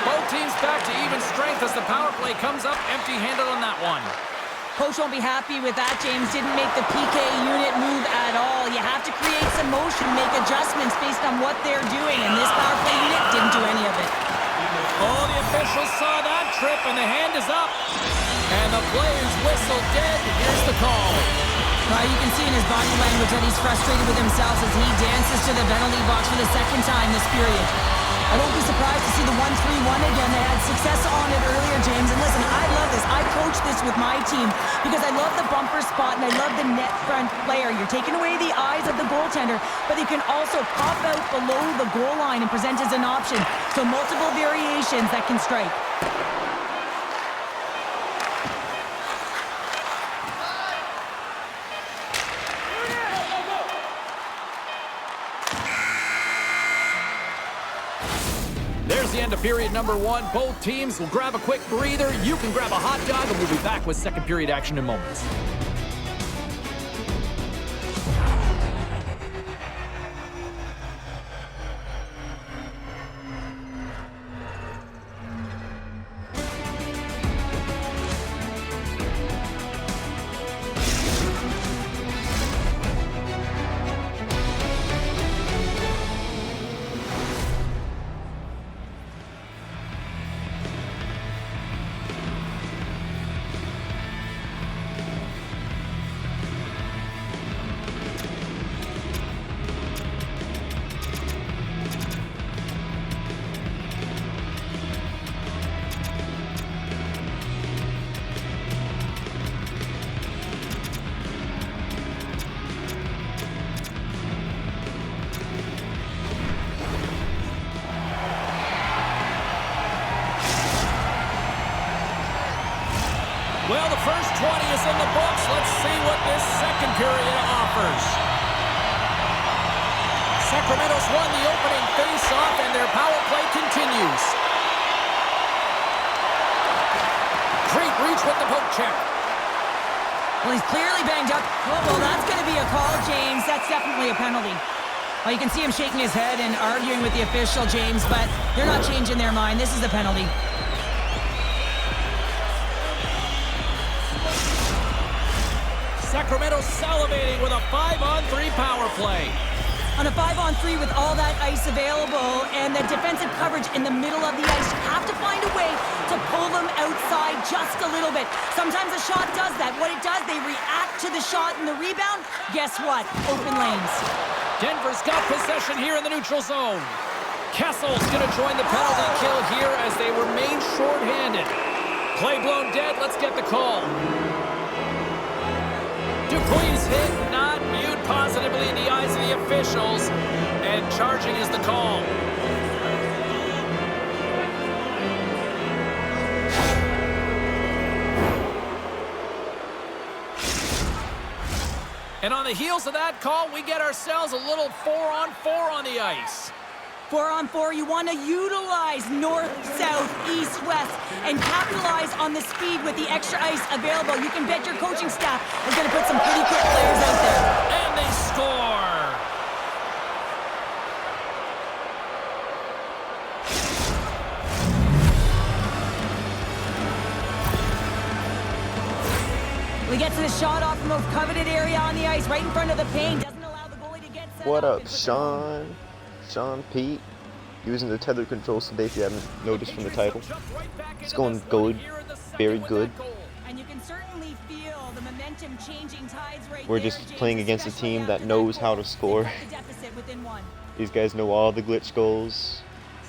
Both teams back to even strength as the power play comes up empty-handed on that one. Coach won't be happy with that. James didn't make the PK unit move at all. You have to create some motion, make adjustments based on what they're doing, and this power play unit didn't do any of it. Oh, the officials saw that trip, and the hand is up. And the player's whistle dead. Here's the call. You can see in his body language that he's frustrated with himself as he dances to the penalty box for the second time this period. I won't be surprised to see the 1-3-1 again. They had success on it earlier, James. And listen, I love this. I coach this with my team because I love the bumper spot and I love the net front player. You're taking away the eyes of the goaltender, but you can also pop out below the goal line and present as an option. So multiple variations that can strike. There's the end of period number 1. Both teams will grab a quick breather. You can grab a hot dog, and we'll be back with second period action in moments. Well, the first 20 is in the books. Let's see what this second period offers. Sacramento's won the opening face-off, and their power play continues. Great reach with the poke check. Well, he's clearly banged up. Well, that's going to be a call, James. That's definitely a penalty. Well, you can see him shaking his head and arguing with the official, James, but they're not changing their mind. This is a penalty. Sacramento salivating with a 5-on-3 power play. On a 5-on-3 with all that ice available and the defensive coverage in the middle of the ice, you have to find a way to pull them outside just a little bit. Sometimes a shot does that. What it does, they react to the shot and the rebound. Guess what? Open lanes. Denver's got possession here in the neutral zone. Kessel's going to join the penalty kill here as they remain shorthanded. Play blown dead. Let's get the call. Dupuis hit, not viewed positively in the eyes of the officials, and charging is the call. And on the heels of that call, we get ourselves a little 4-on-4 on the ice. 4-on-4, you want to utilize north, south, east, west, and capitalize on the speed with the extra ice available. You can bet your coaching staff is going to put some pretty quick players out there. And they score! We get to the shot off the most coveted area on the ice, right in front of the paint. Doesn't allow the goalie to get set. What up, Sean? Sean Pete, using the tether controls today, if you haven't noticed from the title. It's going good, very good. And you can certainly feel the momentum changing tides right We're there, just James, playing against a especially team that after knows the how to score. the deficit within one. These guys know all the glitch goals.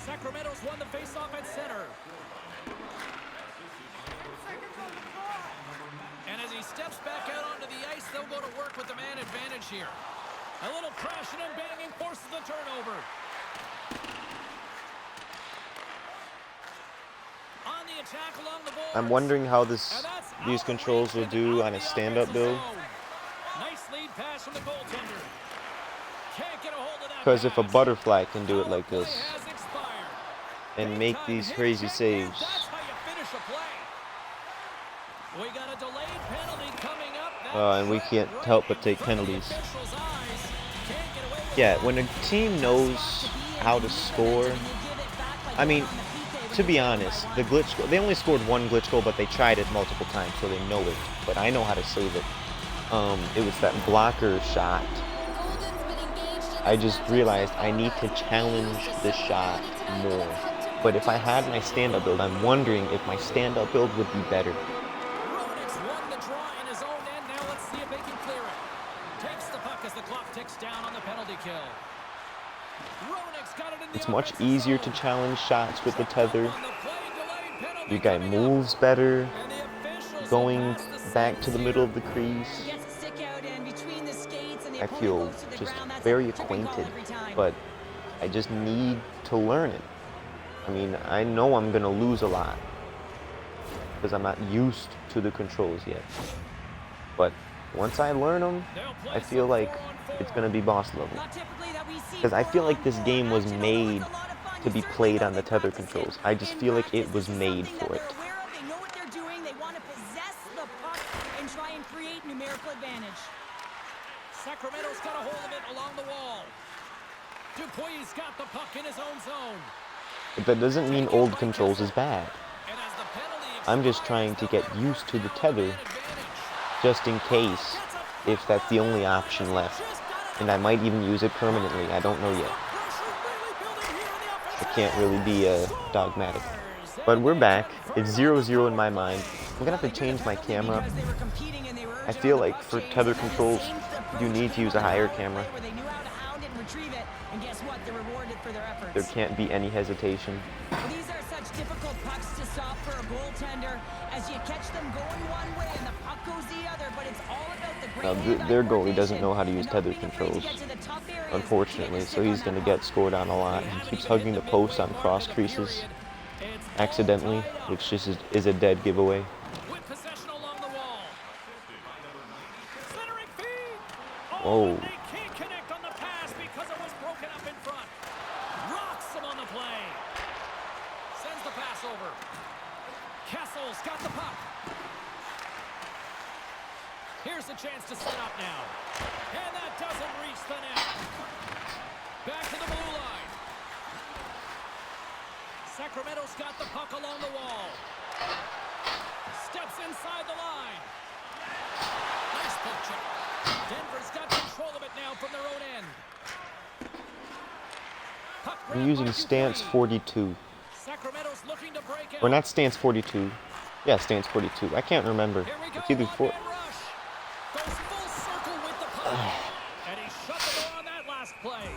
Sacramento's won the faceoff at center. And as he steps back out onto the ice, they'll go to work with the man advantage here. A little crashing and banging forces the turnover. On the attack along the boards. I'm wondering how these controls will do on a stand-up build. Nice lead pass from the goaltender. Can't get a hold of that Because if a pass. butterfly can do it like Power this play has expired. and make these crazy saves, That's how you finish a play. We got a delayed penalty coming up. and we can't help but take penalties. Yeah, when a team knows how to score, I mean, to be honest, the glitch goal, they only scored one glitch goal, but they tried it multiple times, so they know it. But I know how to save it. It was that blocker shot. I just realized I need to challenge the shot more. But if I had my stand-up build, I'm wondering if my stand-up build would be better. Roddick's won the draw in his own end. Now let's see if they can clear it. Takes the puck as the clock ticks down on the penalty kill. Roenick's got it in the It's much offensive easier zone. to challenge shots with the tether. On the play, delayed penalty Your guy coming up. moves better, And the officials going will pass the back to the sentence middle here. of the crease. He gets a stick out and between the skates and the I opponent feel goes to the just ground. That's very a tripping call acquainted, every time. but I just need to learn it. I mean, I know I'm gonna lose a lot because I'm not used to the controls yet. But once I learn them, I feel like it's gonna be boss level. Not typically that we see Because I feel like 4-on-4 this game was action, although made it's a lot of fun. to You be certainly played know on the they tether practice controls. it. I just In feel like it practice, was this is made something for that it. they're aware of. They know what they're doing. They want to possess the puck and try and create numerical advantage. Sacramento's got a hold of it along the wall. Dupuy's got the puck in his own zone. But that doesn't mean old controls is bad. And as the penalty I'm just expires, trying to they'll get work used to the now the tether, man advantage. just in case, if that's the only option left. And I might even use it permanently. I don't know yet. I can't really be dogmatic. But we're back. It's 0-0 in my mind. I'm gonna have to change my camera. I feel like for tether controls, you need to use a higher camera. There can't be any hesitation. These are such difficult pucks to stop for a goaltender as you catch them going one way and the puck goes the other, but it's all about the great Now, their goalie doesn't know how to use tether controls, unfortunately, so he's going to get scored on a lot. He keeps hugging the post on cross creases accidentally, which just is a dead giveaway. With possession along the wall. Centering feed. Whoa. They can't connect on the pass because it was broken up in front. Rocks him on the play. Sends the pass over. Kessel's got the puck. Here's a chance to set up now. And that doesn't reach the net. Back to the blue line. Sacramento's got the puck along the wall. Steps inside the line. Nice poke check. Denver's got control of it now from their own end. Puck I'm grabbed using by stance Dupuis. 42. Sacramento's looking to break out. Or not stance 42. Yeah, stance 42. I can't remember. Here we go. It's either four. One-man rush. Goes full circle with the puck. And he shut the door on that last play.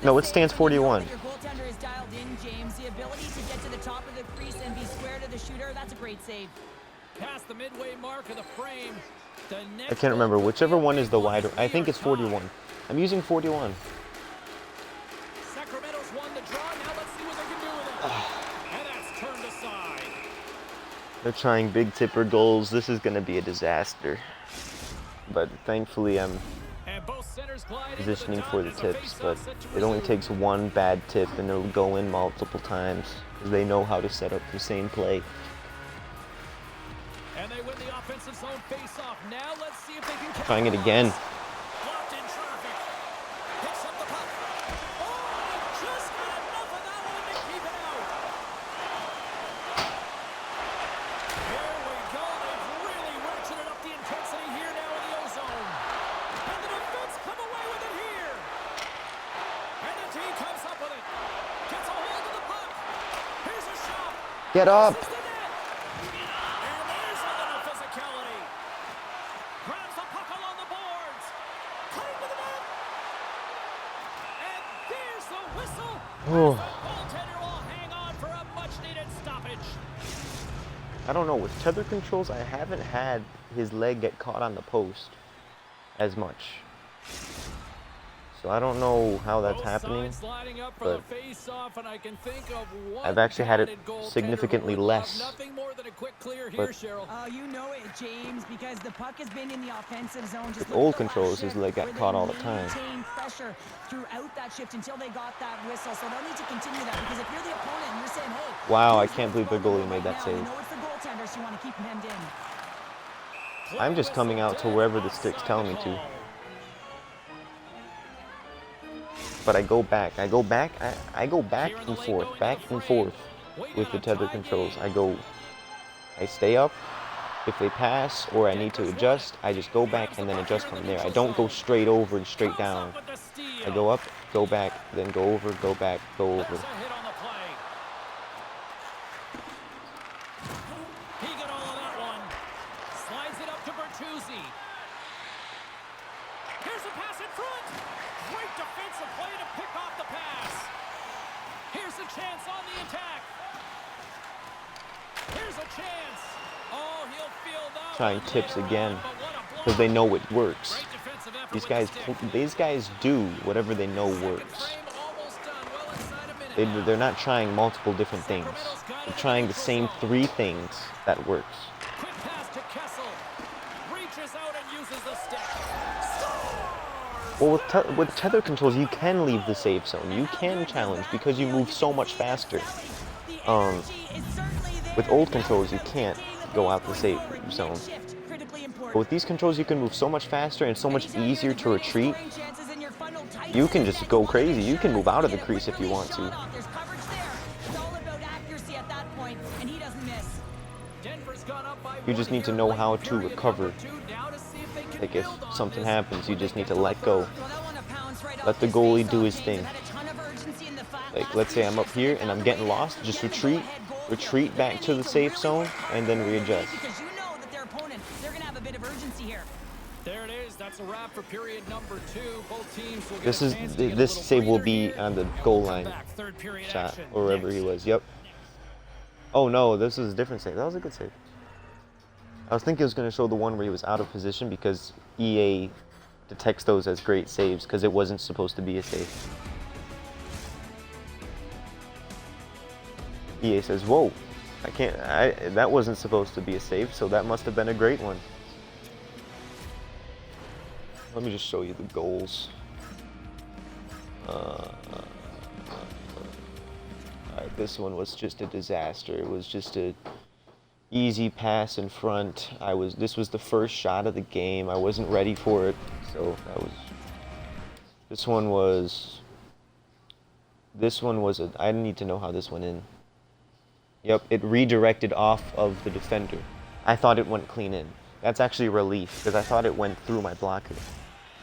No, it's stance 41. Your goaltender is dialed in, James. The ability to get to the top of the crease and be square to the shooter, that's a great save. Past the midway mark of the frame. The I can't remember. Whichever one is the wider. I think it's 41. I'm using 41. Sacramento's won the draw. Now let's see what they can do with it. And that's turned aside. They're trying big tipper goals. This is going to be a disaster. But thankfully, I'm And both centers glide into positioning for the dot as tips. a But face-off set to it only resume. takes one bad tip and it'll go in multiple times. Because they know how to set up the same play. And they win the offensive zone face-off. Now let's see if they can Trying it again. Blocked in traffic. Picks up the puck. Oh, just got enough of that one to keep it out. Here we go. They've really ratcheted up the intensity here now in the O-zone. And the defense come away with it here. And the team comes up with it. Gets a hold of the puck. Here's a shot. Get up! Misses the net. And there's a little physicality. Grabs the puck along the boards. Cutting to the net. And there's the whistle. Oh. The goaltender will hang on for a much-needed stoppage. I don't know. With tether controls, I haven't had his leg get caught on the post as much. So I don't know how that's Both happening. sides lining up for but the face-off, and I can think of one I've actually had it talented goaltender significantly who would love less. nothing more than a quick clear here, But- Cheryl. Oh, you know it, James, because the puck has been in the offensive zone. Just With look old at the last controls, his shift leg got where they caught all the time. maintained pressure throughout that shift until they got that whistle. So they'll need to continue that because if you're the opponent and you're saying, hey, Wow, I here's can't what's believe the going goalie on made right that now, you save. know it's the goaltender, so you want to keep him hemmed in. I'm just coming out to wherever the stick's telling me to. But I go back. I go back and forth, back and forth with the tether controls. I stay up. If they pass or I need to adjust, I just go back and then adjust from there. I don't go straight over and straight down. I go up, go back, then go over, go back, go over. There's a hit on the play. He got all of that one. Slides it up to Bertuzzi. Here's a pass in front. Great defensive play to pick off the pass. Here's a chance on the attack. Here's a chance. Oh, he'll feel that. Trying tips again because they know it works. These guys do whatever they know works. They're not trying multiple different things. They're trying the same 3 things that works. Quick pass to Kessel. Reaches out and uses the stick. Well, with tether controls, you can leave the safe zone. You can challenge because you move so much faster. With old controls, you can't go out the safe zone. But with these controls, you can move so much faster and so much easier to retreat. You can just go crazy. You can move out of the crease if you want to. You just need to know how to recover. Like if something happens, you just need to let go. Let the goalie do his thing. Like let's say I'm up here and I'm getting lost, just retreat back to the safe zone and then readjust. There it is. That's a wrap for period number 2. Both teams will This save will be on the goal line shot or wherever he was. Yep. Oh no, this is a different save. That was a good save. I was thinking it was going to show the one where he was out of position because EA detects those as great saves because it wasn't supposed to be a save. EA says, "Whoa, that wasn't supposed to be a save, so that must have been a great one." Let me just show you the goals. Alright, this one was just a disaster. It was just a easy pass in front. This was the first shot of the game. I wasn't ready for it, so this one was I need to know how this went in. Yep, it redirected off of the defender. I thought it went clean in. That's actually a relief because I thought it went through my blocker.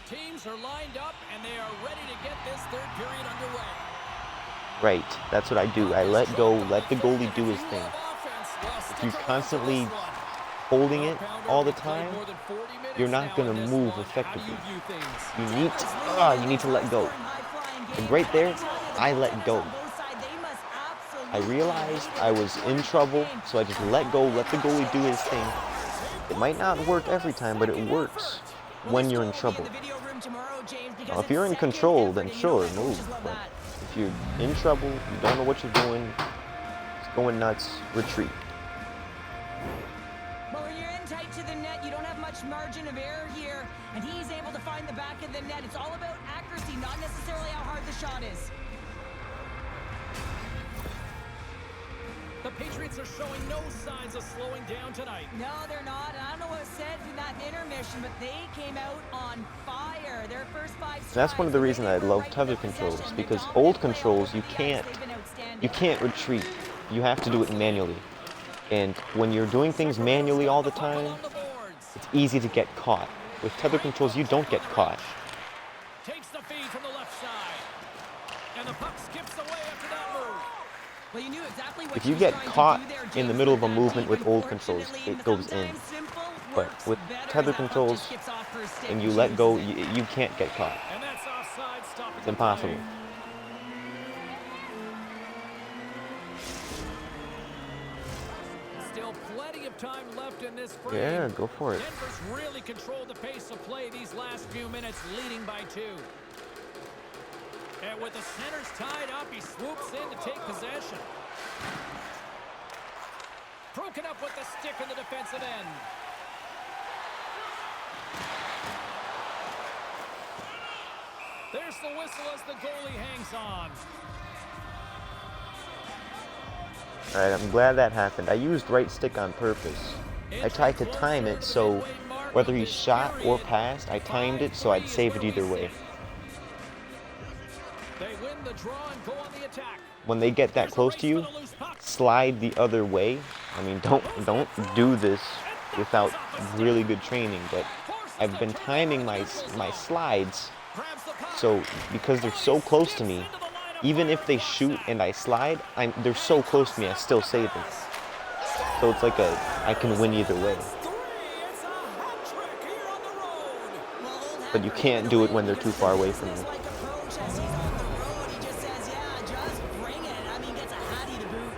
Teams are lined up and they are ready to get this third period underway. Right, that's what I do. I let go, let the goalie do his thing. If you're constantly holding it all the time, you're not going to move effectively. You need to let go. And right there, I let go. I realized I was in trouble, so I just let go, let the goalie do his thing. It might not work every time, but it works when you're in trouble. Now, if you're in control, then sure, move. But if you're in trouble, you don't know what you're doing, it's going nuts, retreat. Well, when you're in tight to the net, you don't have much margin of error here, and he's able to find the back of the net. It's all about accuracy, not necessarily how hard the shot is. The Patriots are showing no signs of slowing down tonight. No, they're not. And I don't know what was said in that intermission, but they came out on fire. Their first 5 strikes. That's one of the reasons I love tether controls, because old controls you can't retreat. You have to do it manually. And when you're doing things manually all the time, it's easy to get caught. With tether controls, you don't get caught. Takes the feed from the left side. And the puck skips away after that move. Well, you knew exactly what If you get caught in the middle of a movement with old controls, it goes in. But with tether controls, and you let go, you can't get caught. And that's offside, stopping It's impossible. Still plenty of time left in this frame. Yeah, go for it. Denver's really controlled the pace of play these last few minutes, leading by 2. And with the centers tied up, he swoops in to take possession. Broken up with the stick in the defensive end. There's the whistle as the goalie hangs on. Alright, I'm glad that happened. I used right stick on purpose. I tried to time it so whether he shot or passed, I timed it so I'd save it either way. They win the draw and go on the attack. When they get that close to you, slide the other way. I mean, don't do this without really good training, but I've been timing my slides, so because they're so close to me, even if they shoot and I slide, they're so close to me, I still save them. So it's like I can win either way. but you can't do it when they're too far away from you. Like a pro says he's on the road. He just says, yeah, just bring it. I mean, gets a hattie to boot.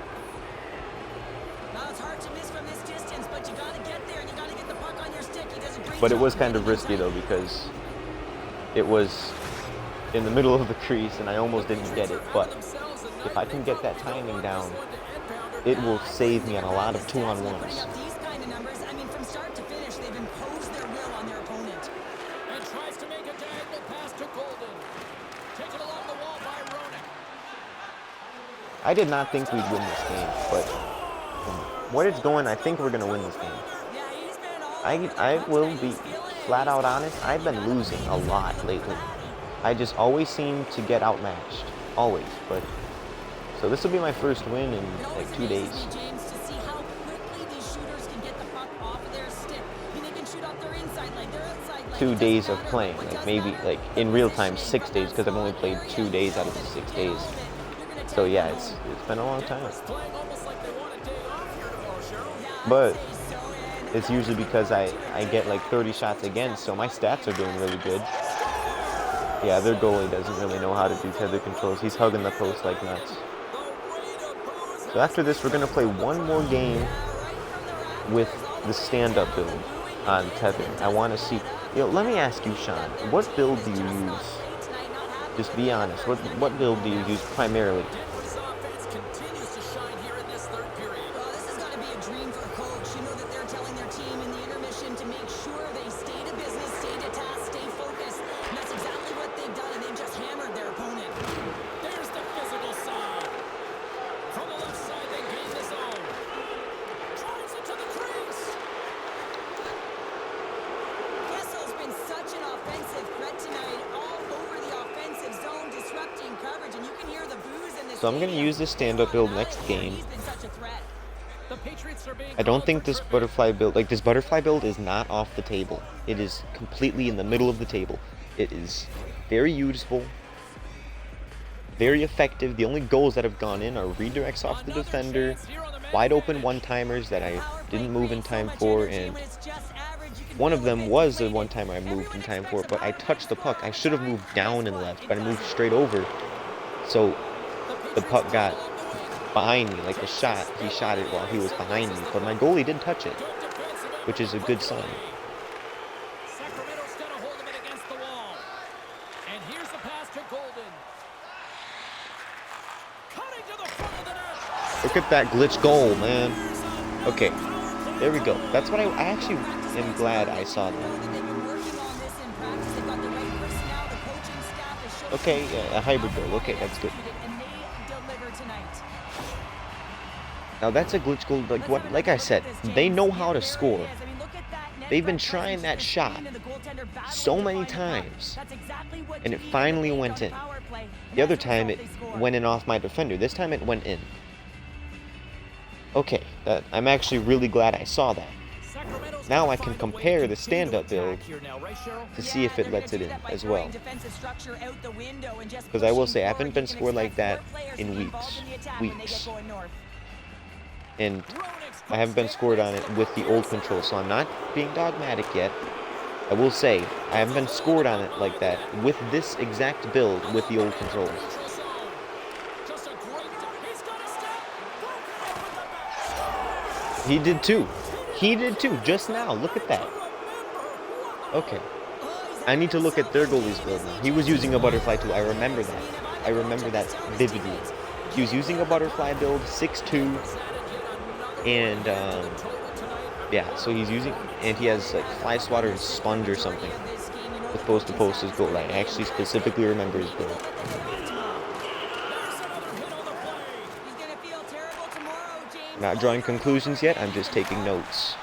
Now it's hard to miss from this distance, but you got to get there and you got to get the puck on your stick. He does a great But it job was kind of getting risky inside. though, because it was in the middle of the crease and I almost didn't get it. But if I can get that timing down, it will save me on a lot of Putting 2-on-1s. up these kind of numbers, I mean, from start to finish, they've imposed their will on their opponent. And tries to make a diagonal pass to Golden. Taken along the wall by Roenick. I did not think we'd win this game, but from what it's going, I think we're going to win this game. Yeah, he's been all I will be flat out honest, I've been losing a lot lately. I just always seem to get outmatched. Always. But so this will be my first win in like 2 days. James, to see how quickly these shooters can get the puck off of their stick. I mean, they can shoot off their inside leg, their outside leg. 2 It days doesn't of matter. playing, What like does maybe matter? like in real time 6 days, because I've only played 2 days out of the 6 days. So yeah, it's been a long time. Playing almost like they want a day off here tomorrow, Cheryl. But it's usually because I get like 30 shots against, so my stats are doing really good. Yeah, their goalie doesn't really know how to do tether controls. He's hugging the post like nuts. So after this, we're going to play one more game with the stand-up build on tether. I want to see... let me ask you, Sean, what build do you use? Just be honest. What build do you use primarily? Denver's offense continues to shine here in this third period. Well, this has got to be a dream for a coach. You know that they're telling their team in the intermission to make sure they stay to business, stay to task, stay focused. And that's exactly what they've done, and they've just hammered their opponent. There's the physical side. From the left side, they gain the zone. Drives it to the crease. Kessel's been such an offensive threat tonight, all over the offensive zone, disrupting coverage, and you can hear the boos in this. So I'm going to use this stand-up build next game. He's been such a threat. The Patriots are being I don't called think for this tripping. butterfly build, this butterfly build is not off the table. It is completely in the middle of the table. It is very useful, very effective. The only goals that have gone in are redirects off the defender, wide open one-timers that I didn't move in time for, and one of them was the one-timer I moved in time for, but I touched the puck. I should have moved down and left, but I moved straight over. So the puck got behind me, like the shot. He shot it while he was behind me, but my goalie did touch it, which is a good sign. Sacramento's got a hold of it against the wall. And here's the pass to Golden. Cutting to the front of the net. Look at that glitch goal, man. Okay, there we go. That's what I actually am glad I saw that. They've been working on this in practice. They've got the right personnel. The coaching staff is showing. Okay, yeah, a hybrid goal. Okay, that's good. And they deliver tonight. Now that's a glitch goal. Like I said, they know how to score. They've been trying that shot so many times, and it finally went in. The other time it went in off my defender. This time it went in. Okay, I'm actually really glad I saw that. Now I can compare the stand-up build to see if it lets it in as well. Because I will say, I haven't been scored like that in weeks. And I haven't been scored on it with the old control, so I'm not being dogmatic yet. I will say, I haven't been scored on it like that with this exact build with the old controls. He did too. He did too, just now. Look at that. Okay. I need to look at their goalie's build now. He was using a butterfly too. I remember that. I remember that vividly. He was using a butterfly build, 6'2", and yeah, so he's using, and he has like fly swatter and sponge or something with post to post as goal. I actually specifically remember his build. Not drawing conclusions yet, I'm just taking notes.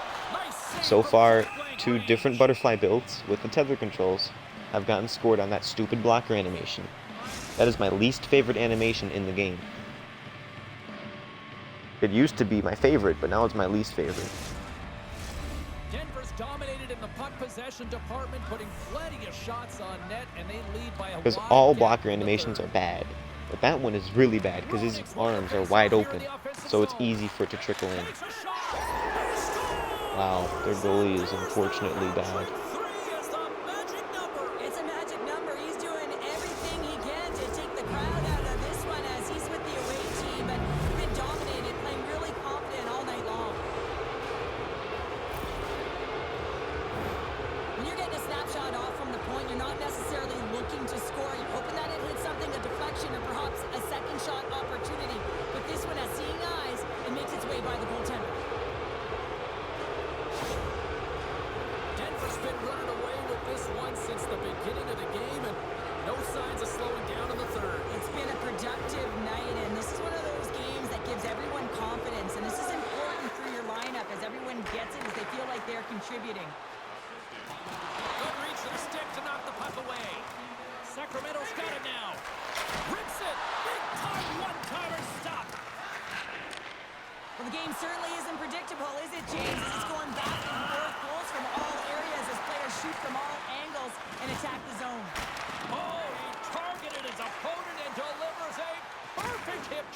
So far, 2 different butterfly builds with the tether controls have gotten scored on that stupid blocker animation. That is my least favorite animation in the game. It used to be my favorite, but now it's my least favorite. Denver's dominated in the puck possession department, putting plenty of shots on net, and they lead by a Because wide all gap blocker in the animations third. are bad. But that one is really bad because his arms are wide open, so it's easy for it to trickle in. Wow, their goalie is unfortunately bad. It's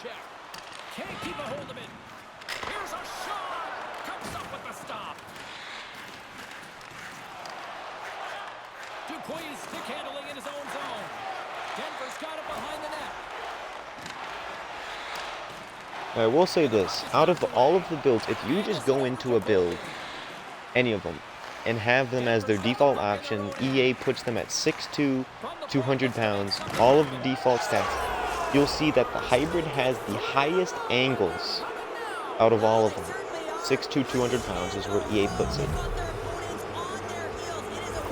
check. Can't keep a hold of it. Here's a shot. Comes up with the stop. Dupuis stick handling in his own zone. Denver's got it behind the net. I will say this, out of all of the builds, if you just go into a build, any of them, and have them as their default option, EA puts them at 6'2", 200 pounds, all of the default stats, you'll see that the hybrid has the highest angles out of all of them. 6'2", 200 pounds is where EA puts it.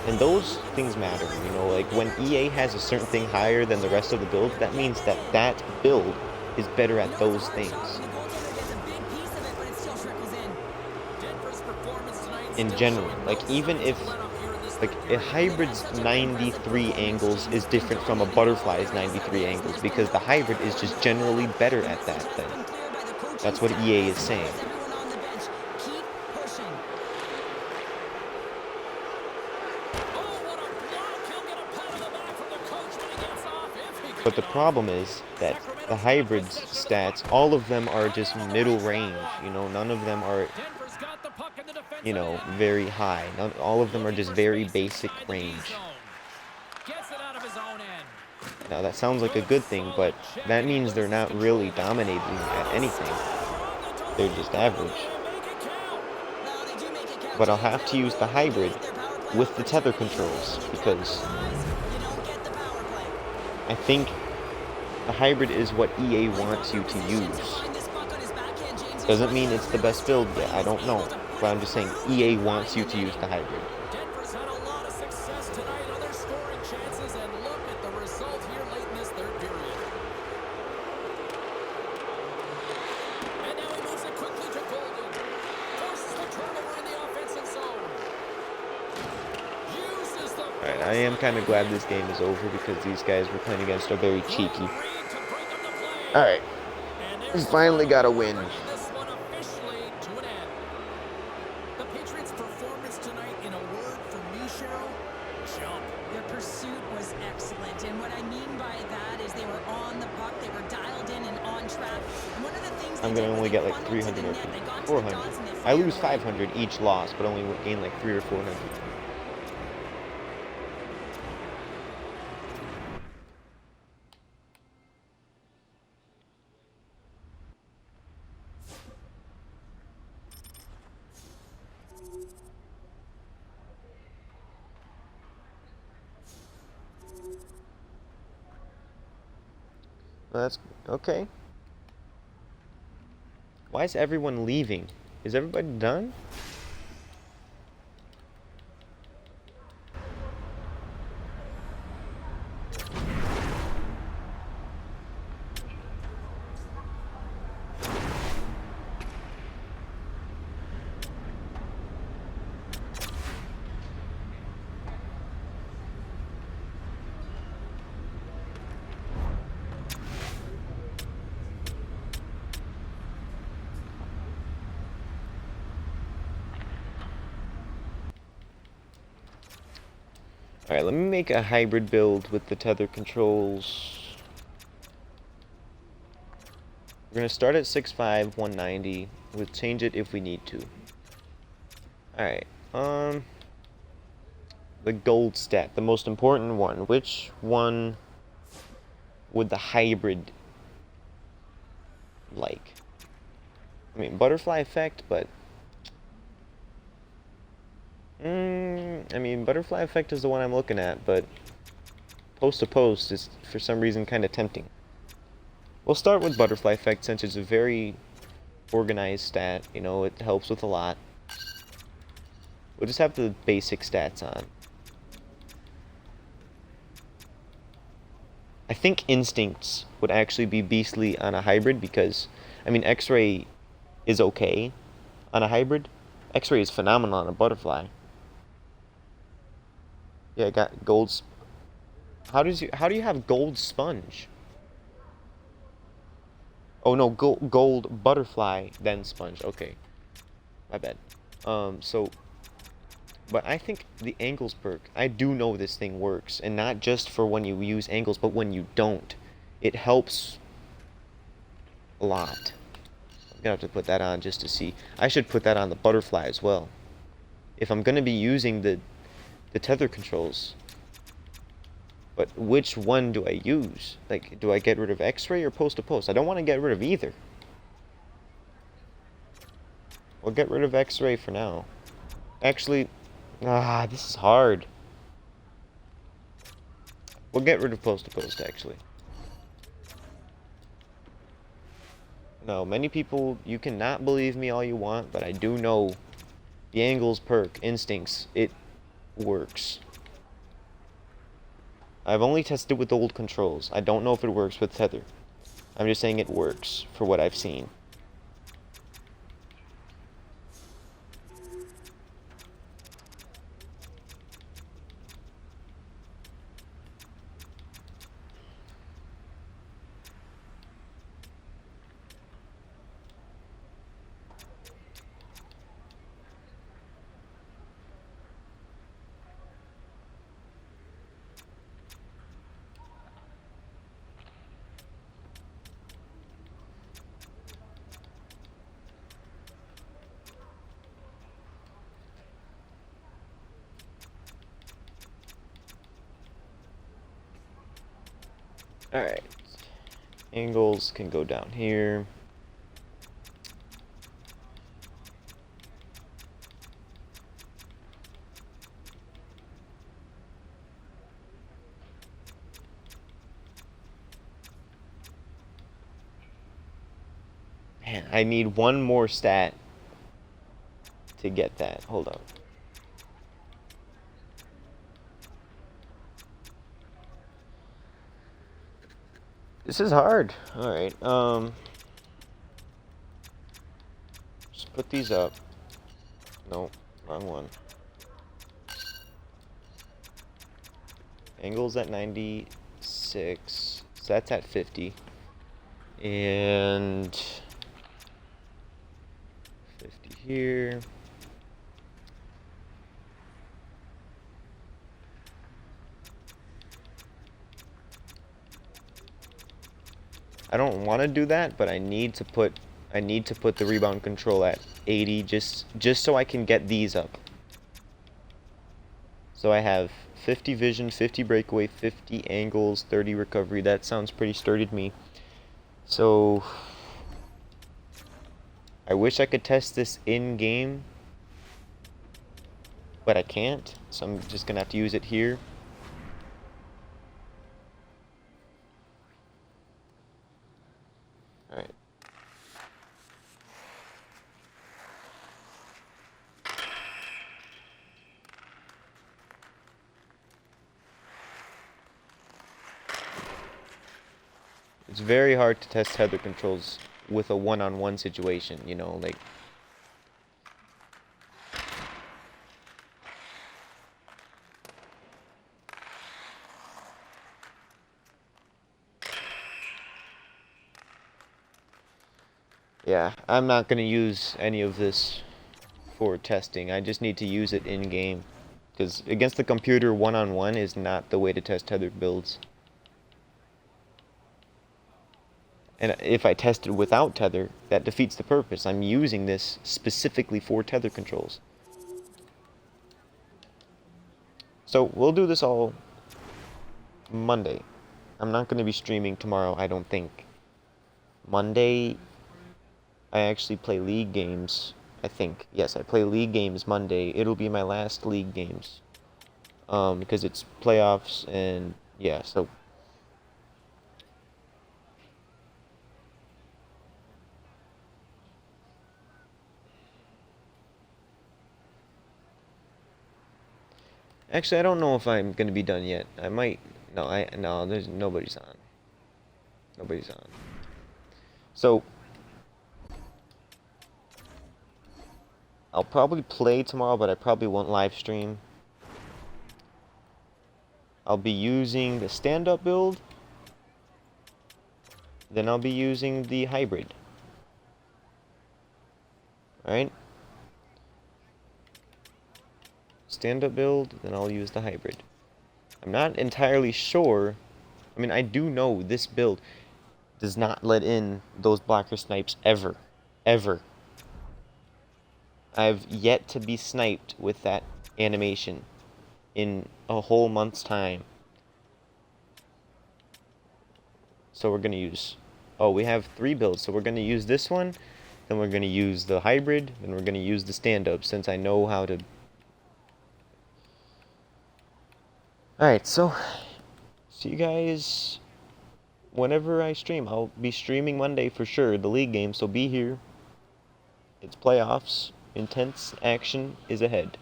And those things matter, you know, like when EA has a certain thing higher than the rest of the build, that means that that build is better at those things. In general, like even if like a hybrid's 93 angles is different from a butterfly's 93 angles because the hybrid is just generally better at that thing. That's what EA is saying. But the problem is that the hybrid's stats, all of them are just middle range, you know, none of them are, you know, very high. All of them are just very basic range. Now that sounds like a good thing, but that means they're not really dominating at anything. They're just average. But I'll have to use the hybrid with the tether controls because I think the hybrid is what EA wants you to use. Doesn't mean it's the best build yet, I don't know. But I'm just saying EA wants you to use the hybrid. Denver's had a lot of success tonight on their scoring chances, and look at the result here late in this third period. And now he moves it quickly to Goalie. Forces the turnover in the offensive zone. Uses the Alright, I am kind of glad this game is over because these guys we're playing against are very cheeky. Alright, we finally got a win. This one officially to an end. The Patriots' performance tonight, in a word from me, Cheryl, jump. Their pursuit was excellent, and what I mean by that is they were on the puck, they were dialed in and on track. And one of the things I'm gonna only get like 300 or 400. I lose 500 each loss, but only gain like 300 or 400. That's okay. Why is everyone leaving? Is everybody done? Alright, let me make a hybrid build with the tether controls. We're going to start at 6'5", 190. We'll change it if we need to. Alright, the gold stat, the most important one. Which one would the hybrid like? I mean, butterfly effect, but I mean, butterfly effect is the one I'm looking at, but post to post is for some reason kind of tempting. We'll start with butterfly effect since it's a very organized stat, you know, it helps with a lot. We'll just have the basic stats on. I think instincts would actually be beastly on a hybrid because, I mean, X-ray is okay on a hybrid. X-ray is phenomenal on a butterfly. Yeah, I got gold. How do you have gold sponge? Oh no, gold butterfly then sponge. Okay, my bad. But I think the angles perk, I do know this thing works, and not just for when you use angles, but when you don't. It helps a lot. I'm gonna have to put that on just to see. I should put that on the butterfly as well. If I'm gonna be using the tether controls. But which one do I use? Like, do I get rid of X-ray or post to post? I don't want to get rid of either. We'll get rid of X-ray for now. Actually, this is hard. We'll get rid of post to post, actually. No, many people, you cannot believe me all you want, but I do know the angles perk, instincts, it works. I've only tested with old controls. I don't know if it works with tether. I'm just saying it works for what I've seen. Alright. Angles can go down here. Man, I need one more stat to get that. Hold on. This is hard. Alright, just put these up. No, wrong one. Angles at 96. So that's at 50. And 50 here. I don't want to do that, but I need to put the rebound control at 80 just so I can get these up. So I have 50 vision, 50 breakaway, 50 angles, 30 recovery. That sounds pretty sturdy to me. So I wish I could test this in game, but I can't. So I'm just gonna have to use it here. Alright. It's very hard to test tether controls with a one-on-one situation, you know, like. Yeah, I'm not going to use any of this for testing. I just need to use it in-game. Because against the computer, one-on-one is not the way to test tether builds. And if I test it without tether, that defeats the purpose. I'm using this specifically for tether controls. So we'll do this all Monday. I'm not going to be streaming tomorrow, I don't think. Monday, I actually play league games, I think. Yes, I play league games Monday. It'll be my last league games. Because it's playoffs and yeah, so. Actually, I don't know if I'm going to be done yet. I might. No, there's nobody's on. Nobody's on. So I'll probably play tomorrow, but I probably won't live stream. I'll be using the stand-up build. Then I'll be using the hybrid. Alright? Stand-up build, then I'll use the hybrid. I'm not entirely sure. I mean, I do know this build. does not let in those blocker snipes ever. Ever. I've yet to be sniped with that animation in a whole month's time. So we're going to use... Oh, we have 3 builds, so we're going to use this one, then we're going to use the hybrid, then we're going to use the stand-up, since I know how to... Alright, so... see you guys whenever I stream. I'll be streaming Monday for sure, the league game, so be here. It's playoffs. Intense action is ahead.